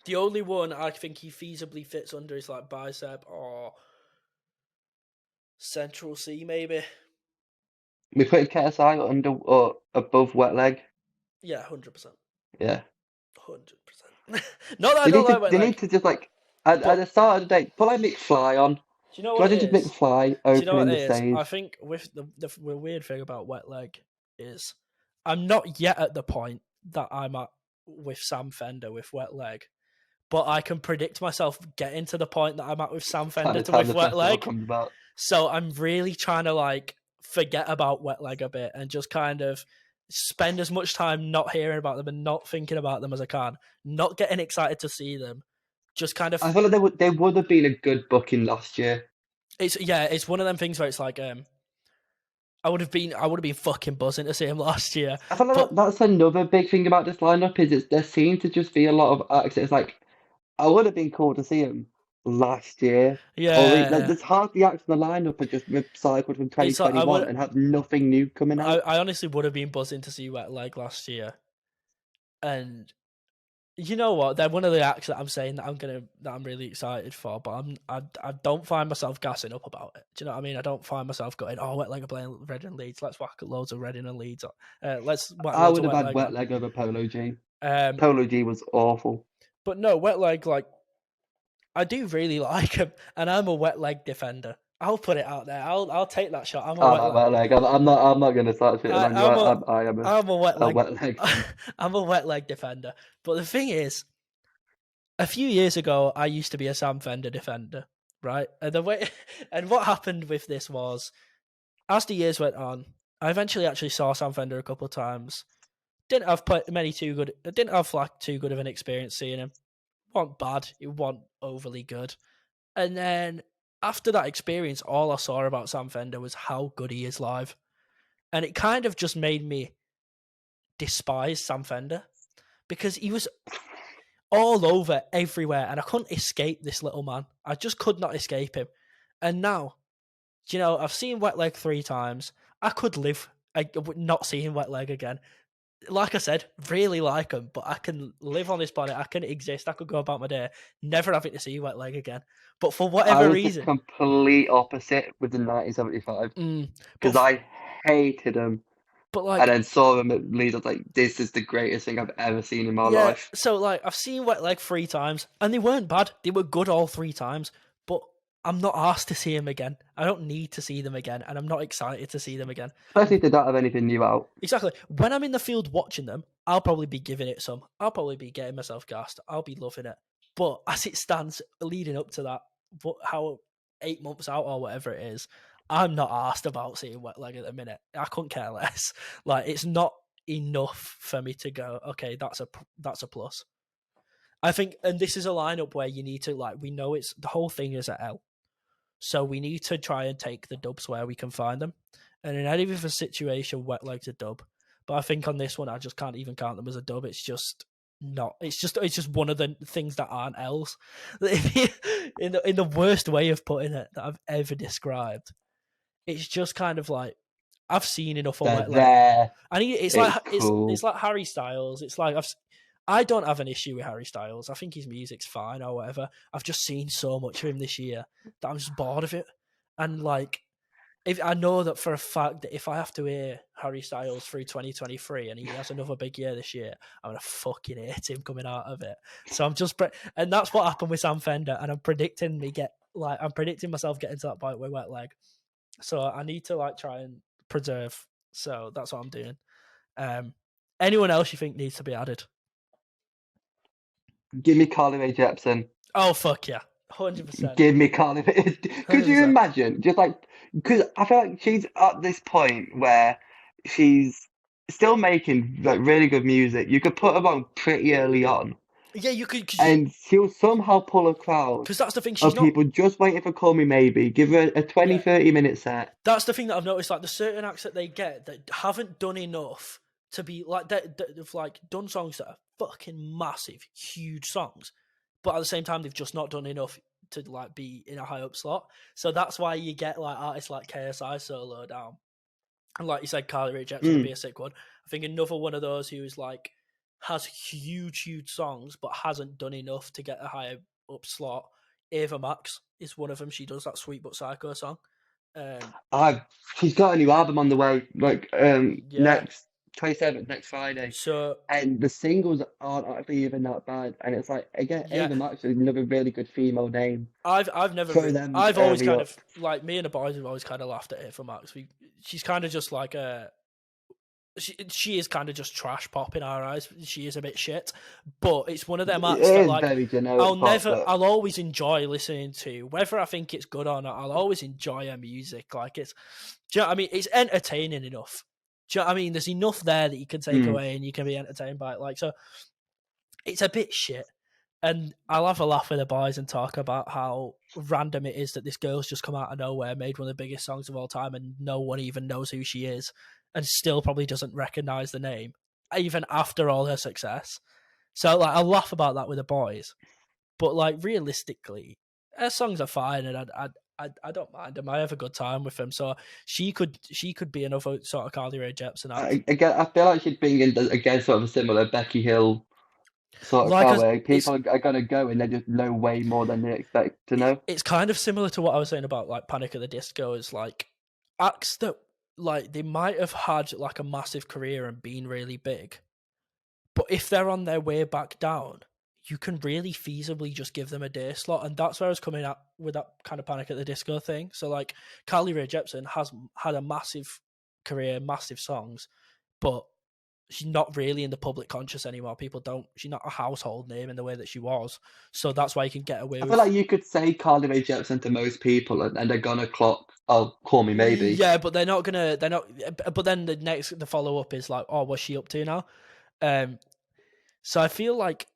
The only one I think he feasibly fits under is like Bicep or Central C, maybe.
We put KSI under or above wet leg.
Yeah, 100%.
Yeah.
100%. Not that I don't like Wet
They
Leg,
need to just like at
but
the start of the day, put like McFly on.
do you know what it
Imagine just
is?
McFly
Do you know what
opening
it
the
is? I
stage.
think with the weird thing about Wet Leg is I'm not yet at the point that I'm at with Sam Fender with Wet Leg, but I can predict myself getting to the point that I'm at with Sam
By
Fender
the
to
time
with
the
Wet
festival
Leg.
comes about.
So I'm really trying to like forget about Wet Leg a bit and just kind of spend as much time not hearing about them and not thinking about them as I can, not getting excited to see them. Just kind
I
of,
feel like they would have been a good booking last year.
it's one of them things where it's like I would have been fucking buzzing to see him last year,
I feel like
but
that's another big thing about this lineup is there seems to just be a lot of acts. It's like I would have been cool to see him last year. Or like
yeah,
there's half the acts in the lineup are just recycled from
it's like
2021 and have nothing new coming out.
I honestly would have been buzzing to see Wet Leg last year, and you know what? They're one of the acts that I'm saying that I'm really excited for, but I don't find myself gassing up about it. Do you know what I mean? I don't find myself going, oh, Wet Leg are playing Reading and Leeds. Let's whack loads of Reading and Leeds on. Let's whack
I
loads
would
of
have
Wet
had
Leg
wet
on.
leg over Polo G.
Um,
Polo G was awful.
but no, Wet Leg, like I do really like him, and I'm a Wet Leg defender. I'll put it out there. I'll take that shot. I'm a
I
Wet
like
Leg.
wet leg. I'm not gonna start shitting on you.
I'm a
I am
I'm a Wet
a
Leg.
wet leg fan.
I'm a Wet Leg defender. But the thing is, a few years ago, I used to be a Sam Fender defender, right? And the way, and what happened with this was, as the years went on, I eventually actually saw Sam Fender a couple of times. Didn't have too good. Didn't have like too good of an experience seeing him. Wasn't bad. It wasn't overly good. And then after that experience, all I saw about Sam Fender was how good he is live, and it kind of just made me despise Sam Fender because he was all over everywhere, and I couldn't escape this little man. I just could not escape him. And now, you know, I've seen Wet Leg 3 times. I could live not seeing Wet Leg again. Like I said, really like him, but I can live on this planet. I can exist. I could go about my day, never having to see Wet Leg again. But for
I
whatever
was the
reason,
complete opposite with the 1975
but
because I hated them,
But
and
like,
then saw them at Leeds. I was like, this is the greatest thing I've ever seen in my
yeah,
life.
so like I've seen Wet Leg 3 times, and they weren't bad. They were good all 3 times. But I'm not asked to see them again. I don't need to see them again, and I'm not excited to see them again.
Especially if they don't have anything new out.
Exactly. When I'm in the field watching them, I'll probably be giving it some. I'll probably be getting myself gassed. I'll be loving it. But as it stands, leading up to that, how 8 months out or whatever it is, I'm not asked about seeing Wet Leg at the minute. I couldn't care less. Like, it's not enough for me to go, okay, that's a plus. I think, and this is a lineup where you need to, like, we know it's the whole thing is at L, so we need to try and take the dubs where we can find them. And in any of a situation, Wet Leg's a dub. But I think on this one, I just can't even count them as a dub. It's just not. It's just one of the things that aren't L's. in the worst way of putting it that I've ever described. It's just kind of like I've seen enough of
They're
Wet Leg.
there.
And it's
It's
like it's
cool.
like Harry Styles. It's like I don't have an issue with Harry Styles. I think his music's fine or whatever. I've just seen so much of him this year that I'm just bored of it. And like, if I know that for a fact that if I have to hear Harry Styles through 2023 and he has another big year this year, I'm gonna fucking hate him coming out of it. So I'm just, and that's what happened with Sam Fender. And I'm predicting myself getting to that point with Wet Leg. So I need to like try and preserve. So that's what I'm doing. Anyone else you think needs to be added?
Give me Carly Rae Jepsen.
Oh fuck yeah, 100%,
Give me Carly Rae. Could you
100%.
imagine? Just like, because I feel like she's at this point where she's still making like really good music. You could put her on pretty early on,
Yeah, you could,
and she'll somehow pull a crowd
because that's the thing. She's
of
not.
people just waiting for Call Me Maybe. Give her a 20,
Yeah,
30-minute set.
that's the thing that I've noticed. Like the certain acts that they get that haven't done enough to be like they've like done songs that are fucking massive, huge songs, but at the same time they've just not done enough to like be in a high up slot. So that's why you get like artists like KSI so low down. And like you said, Carly Rae Jepsen would be
Mm.
a sick one. I think another one of those who's like has huge songs but hasn't done enough to get a higher up slot. Ava Max is one of them. She does that Sweet But Psycho song. Um,
I She's got a new album on the way, like
yeah.
next 27th, next Friday.
So
And the singles aren't actually even that bad. And it's like again,
yeah,
Ava Max is another really good female name.
I've never
Throw
really,
them
I've always
early
kind
up.
of like me and the boys have always kind of laughed at Ava Max. She's kind of just like a she is kind of just trash pop in our eyes. She is a bit shit, but it's one of them
It
acts that
is
like
very generic pop, but
I'll always enjoy listening to. Whether I think it's good or not, I'll always enjoy her music. Like do you know what I mean? It's entertaining enough. Do you know what I mean? There's enough there that you can take
mm,
away and you can be entertained by it. Like so, it's a bit shit. And I'll have a laugh with the boys and talk about how random it is that this girl's just come out of nowhere, made one of the biggest songs of all time, and no one even knows who she is, and still probably doesn't recognize the name, even after all her success. So like, I'll laugh about that with the boys, but like realistically, her songs are fine, and I don't mind them. I have a good time with them. So she could be another sort of Carly Rae Jepsen act.
again, I feel like she'd bring in again sort of a similar Becky Hill sort of
Like
crowd
I,
where
it's
people are gonna go and they just know way more than they expect to know.
it's kind of similar to what I was saying about like Panic at the Disco. Is like acts that like they might have had like a massive career and been really big, but if they're on their way back down, you can really feasibly just give them a day slot, and that's where I was coming at with that kind of Panic at the Disco thing. So like Carly Rae Jepsen has had a massive career, massive songs, but she's not really in the public conscious anymore. People don't. She's not a household name in the way that she was. So that's why you can get away
I feel
with.
like you could say Carly Rae Jepsen to most people and they're gonna clock, oh, Call Me Maybe.
Yeah, but they're not gonna. They're not. But then the follow up is like, oh, what's she up to now? Um. So I feel like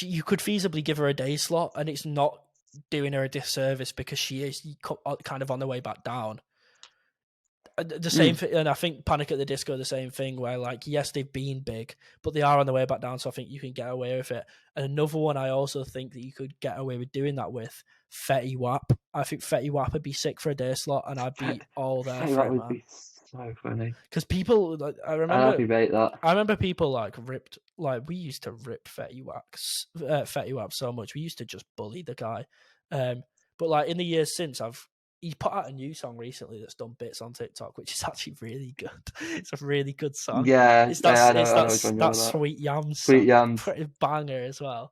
you could feasibly give her a day slot, and it's not doing her a disservice because she is kind of on the way back down. The same
Mm.
thing, and I think Panic at the Disco, the same thing, where like yes, they've been big, but they are on the way back down. So I think you can get away with it. And another one I also think that you could get away with doing that with Fetty Wap. I think Fetty Wap would be sick for a day slot, and I'd be all there
Say
for
that
it,
would
man.
be so funny.
Because people, like,
I'd happy rate that.
I remember people like ripped, like we used to rip Fetty Wap so much. We used to just bully the guy. But like in the years since, he put out a new song recently that's done bits on TikTok, which is actually really good. It's a really good song.
Yeah,
It's
yeah, I know which
that
one you're
that
on about.
Sweet Yams
Sweet
song,
Yams.
pretty banger as well.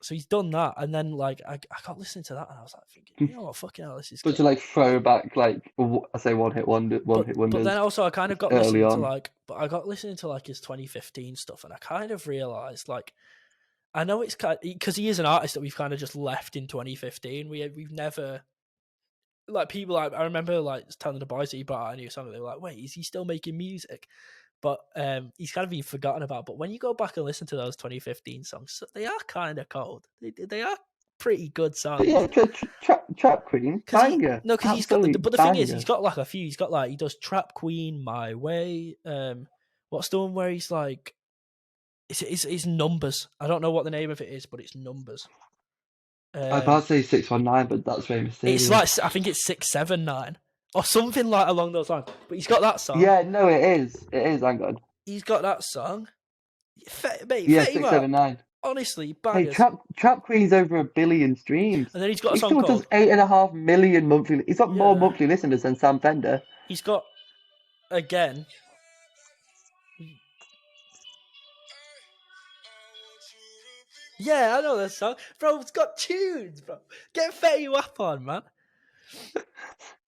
So he's done that, and then like I got listening to that, and I was like thinking, you know what, fucking hell, this is
Such
good.
a like throwback, like I say, one hit
But then
wonders
also I kind of got
early
listening to
on.
his 2015 stuff, and I kind of realized like I know it's kind because he is an artist that we've kind of just left in 2015. We've never like people like I remember like telling the boys that he brought out a new song, and they were like, "Wait, is he still making music?" But he's kind of been forgotten about. But when you go back and listen to those 2015 songs, they are kind of cold. They are pretty good
But
songs.
yeah, Trap Queen, banger,
Because he's got.
absolute
But the thing is, he's
banger.
got like a few. He's got like he does Trap Queen, My Way. What's the one where he's like, it's Numbers. I don't know what the name of it is, but it's Numbers.
I was about to say 619, but that's very
It's
mysterious.
like I think it's 679 or something like along those lines. But he's got that song.
Yeah, no, it is. It is. Hang on.
He's got that song. Mate,
Yeah,
Fetty Wap.
679.
Honestly,
Hey,
bangers.
Trap Queen's over 1 billion streams.
And then he's got a
He
song
still does
called
8.5 million monthly. He's got more
Yeah.
monthly listeners than Sam Fender.
He's got again. Yeah, I know that song, bro. It's got tunes, bro. Get Fetty Wap on, man.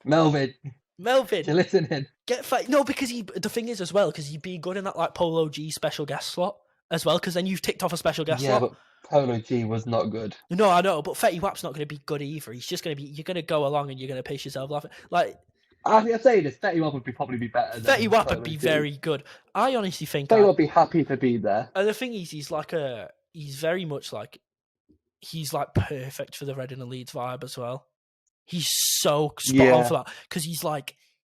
Melvin,
Melvin,
you're listening.
get Fetty. No, because the thing is as well, because he'd be good in that like Polo G special guest slot as well. Because then you've ticked off a special guest
Yeah,
slot.
but Polo G was not good.
No, I know, but Fetty Wap's not going to be good either. He's just going to be. You're going to go along and you're going to piss yourself laughing. Like
I think I'm saying this. Fetty Wap would probably be better
Fetty
than
Wap would
Polo
be
G.
very good. I honestly think.
Fetty Wap would be happy to be there.
And the thing is, he's very much like. He's like perfect for the Reading and Leeds vibe as well. He's so spot on for that because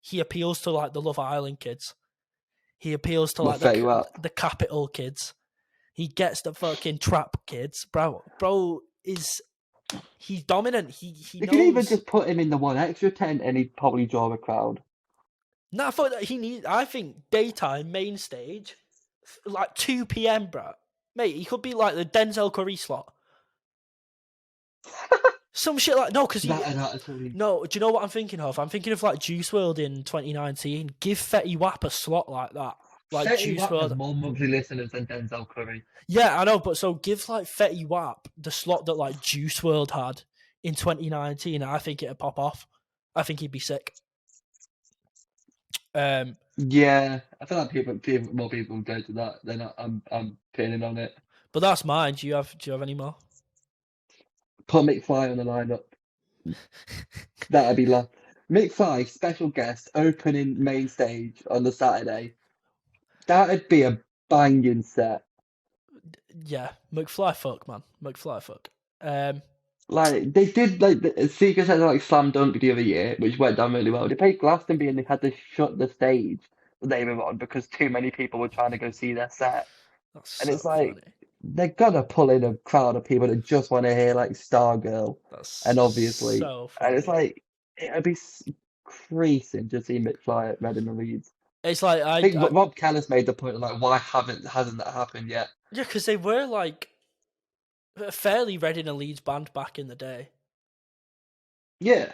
he appeals to like the Love Island kids. He appeals to like the capital kids. He gets the fucking trap kids, bro. Bro he's dominant. He
You
knows.
could even just put him in the one extra tent and he'd probably draw a crowd.
No, I think daytime main stage, like 2 p.m, bro. Mate, he could be like the Denzel Curry slot. Some shit like no, because no. Do you know what I'm thinking of? I'm thinking of like Juice WRLD in 2019. Give Fetty Wap a slot like that, like
Fetty
Juice
Wap
WRLD.
has more monthly listeners than Denzel Curry.
Yeah, I know, but so give like Fetty Wap the slot that like Juice WRLD had in 2019. I think it'd pop off. I think he'd be sick.
Yeah, I feel like more people will go to that. Then I'm pinning on it.
But that's mine. Do you have any more?
Put McFly on the lineup. That'd be love. McFly, special guest, opening main stage on the Saturday. That'd be a banging set.
Yeah, McFly fuck, man. McFly fuck.
Like they did, like the Seekers had like Slam Dunk the other year, which went down really well. They played Glastonbury and they had to shut the stage that they were on because too many people were trying to go see their set.
That's
And
so
it's like
funny.
they're gonna pull in a crowd of people that just want to hear like Stargirl, and obviously,
so funny.
and it's like it'd be creasing to see McFly at Reading and Leeds.
It's like
I think Rob Keller's made the point of like, why hasn't that happened yet?
Yeah, because they were like a fairly Reading and Leeds band back in the day.
Yeah,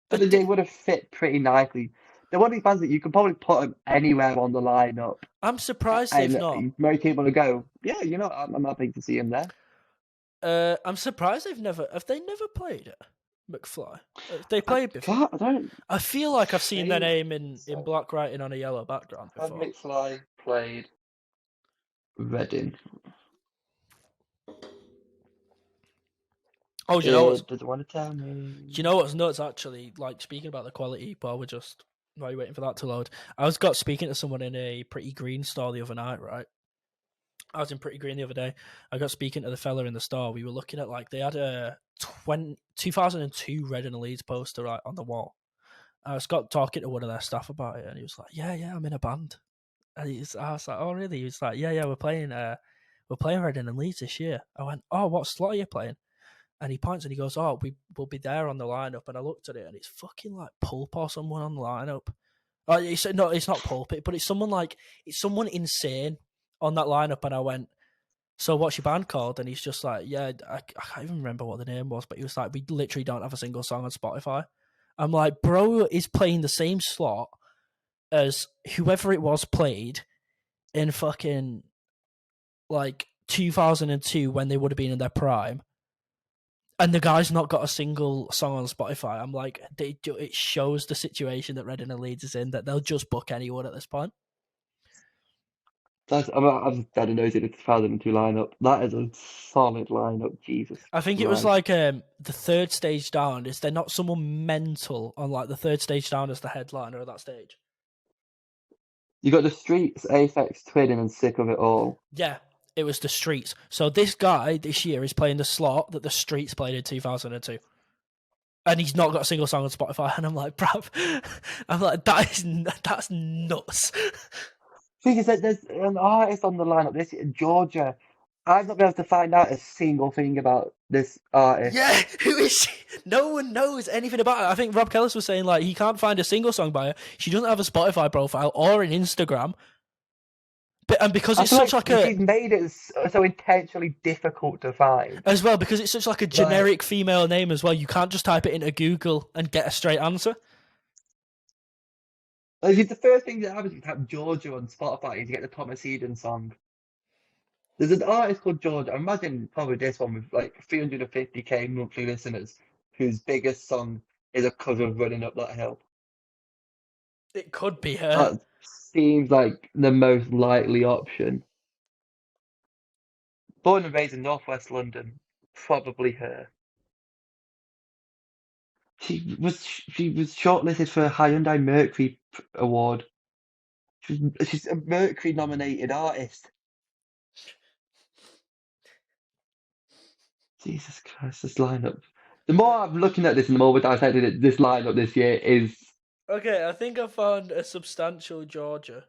but they would have fit pretty nicely. They're one of these bands that you can probably put them anywhere on the lineup.
I'm surprised they've not.
Most people will go, yeah, you know, I'm happy to see him there.
I'm surprised have they never played it, McFly? They played before. I feel like I've seen their name in black writing on a yellow background before.
Have McFly played Reading?
Oh, do you know what's?
Doesn't want to tell me.
Do you know what's nuts? Actually, like speaking about the quality, while you're waiting for that to load, I was speaking to someone in a Pretty Green store the other night. Right, I was in Pretty Green the other day. I got speaking to the fella in the store. We were looking at like they had a 2002 Reading and Leeds poster right on the wall. I was talking to one of their staff about it, and he was like, "Yeah, I'm in a band." And I was like, "Oh, really?" He was like, "Yeah, we're playing Reading and Leeds this year." I went, "Oh, what slot are you playing?" And he points and he goes, "Oh, we will be there on the lineup." And I looked at it, and it's fucking like Pulp or someone on the lineup. It's not Pulp, but it's someone insane on that lineup. And I went, so what's your band called? And he's just like, yeah, I can't even remember what the name was, but he was like, we literally don't have a single song on Spotify. I'm like, bro is playing the same slot as whoever it was played in fucking like 2002 when they would have been in their prime. And the guy's not got a single song on Spotify. I'm like, it shows the situation that Reading and Leeds is in, that they'll just book anyone at this point.
I've had a nose at the 2002 lineup. That is a solid lineup, Jesus
I think it was
Christ.
like the third stage down. Is there not someone mental on like the third stage down as the headliner of that stage?
You got the Streets, Aphex Twin, and Sick of It All.
Yeah, it was the Streets. So this guy this year is playing the slot that the Streets played in 2002. And he's not got a single song on Spotify. And I'm like, bruv, I'm like, that's nuts.
Thing is that there's an artist on the lineup this year, Georgia. I've not been able to find out a single thing about this artist.
Yeah, who is she? No one knows anything about her. I think Rob Kellis was saying like he can't find a single song by her. She doesn't have a Spotify profile or an Instagram. And because it's such like a,
she's made it so intentionally difficult to find
as well, because it's such like a generic female name as well. You can't just type it into Google and get a straight answer.
Like, the first thing that happens is you type Georgia on Spotify is you get the Thomas Eden song. There's an artist called Georgia. I imagine probably this one with like 350k monthly listeners, whose biggest song is a cover of Running Up That Hill.
It could be her.
That seems like the most likely option. Born and raised in Northwest London, probably her. She was shortlisted for a Hyundai Mercury Award. She's a Mercury nominated artist. Jesus Christ, this lineup. The more I'm looking at this and the more we're dissecting this lineup this year is.
Okay, I think I found a substantial Georgia.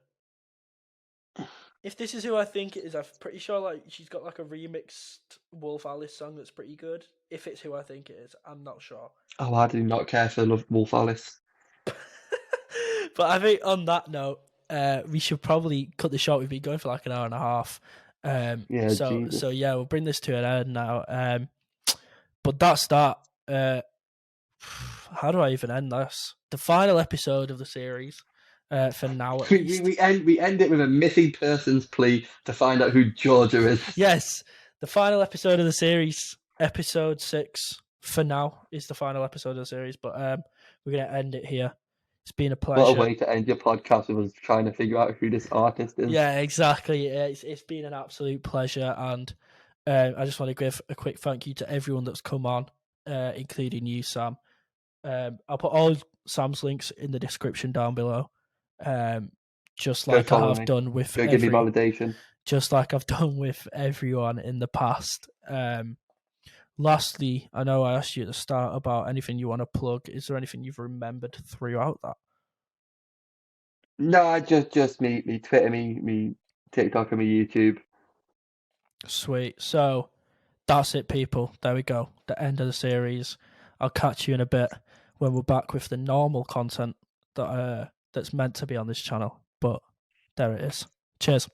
If this is who I think it is, I'm pretty sure like she's got like a remixed Wolf Alice song that's pretty good. If it's who I think it is, I'm not sure.
Oh, I do not care for Wolf Alice.
But I think on that note, we should probably cut the short. We've been going for like an hour and a half.
Yeah,
so
Jesus.
so yeah, we'll bring this to an end now. But that's that. How do I even end this? The final episode of the series. For now, at least.
We end it with a missing persons plea to find out who Georgia is.
Yes, the final episode of the series, episode 6. For now, is the final episode of the series. But we're gonna end it here. It's been a pleasure.
What a way to end your podcast with us trying to figure out who this artist is.
Yeah, exactly. It's been an absolute pleasure, and I just want to give a quick thank you to everyone that's come on, including you, Sam. I'll put all Sam's links in the description down below. Just like I have done with
give me validation.
Just like I've done with everyone in the past. Lastly, I know I asked you at the start about anything you want to plug. Is there anything you've remembered throughout that?
No, just me Twitter, me TikTok, and me YouTube.
Sweet. So that's it, people. There we go. The end of the series. I'll catch you in a bit when we're back with the normal content that that's meant to be on this channel. But there it is. Cheers.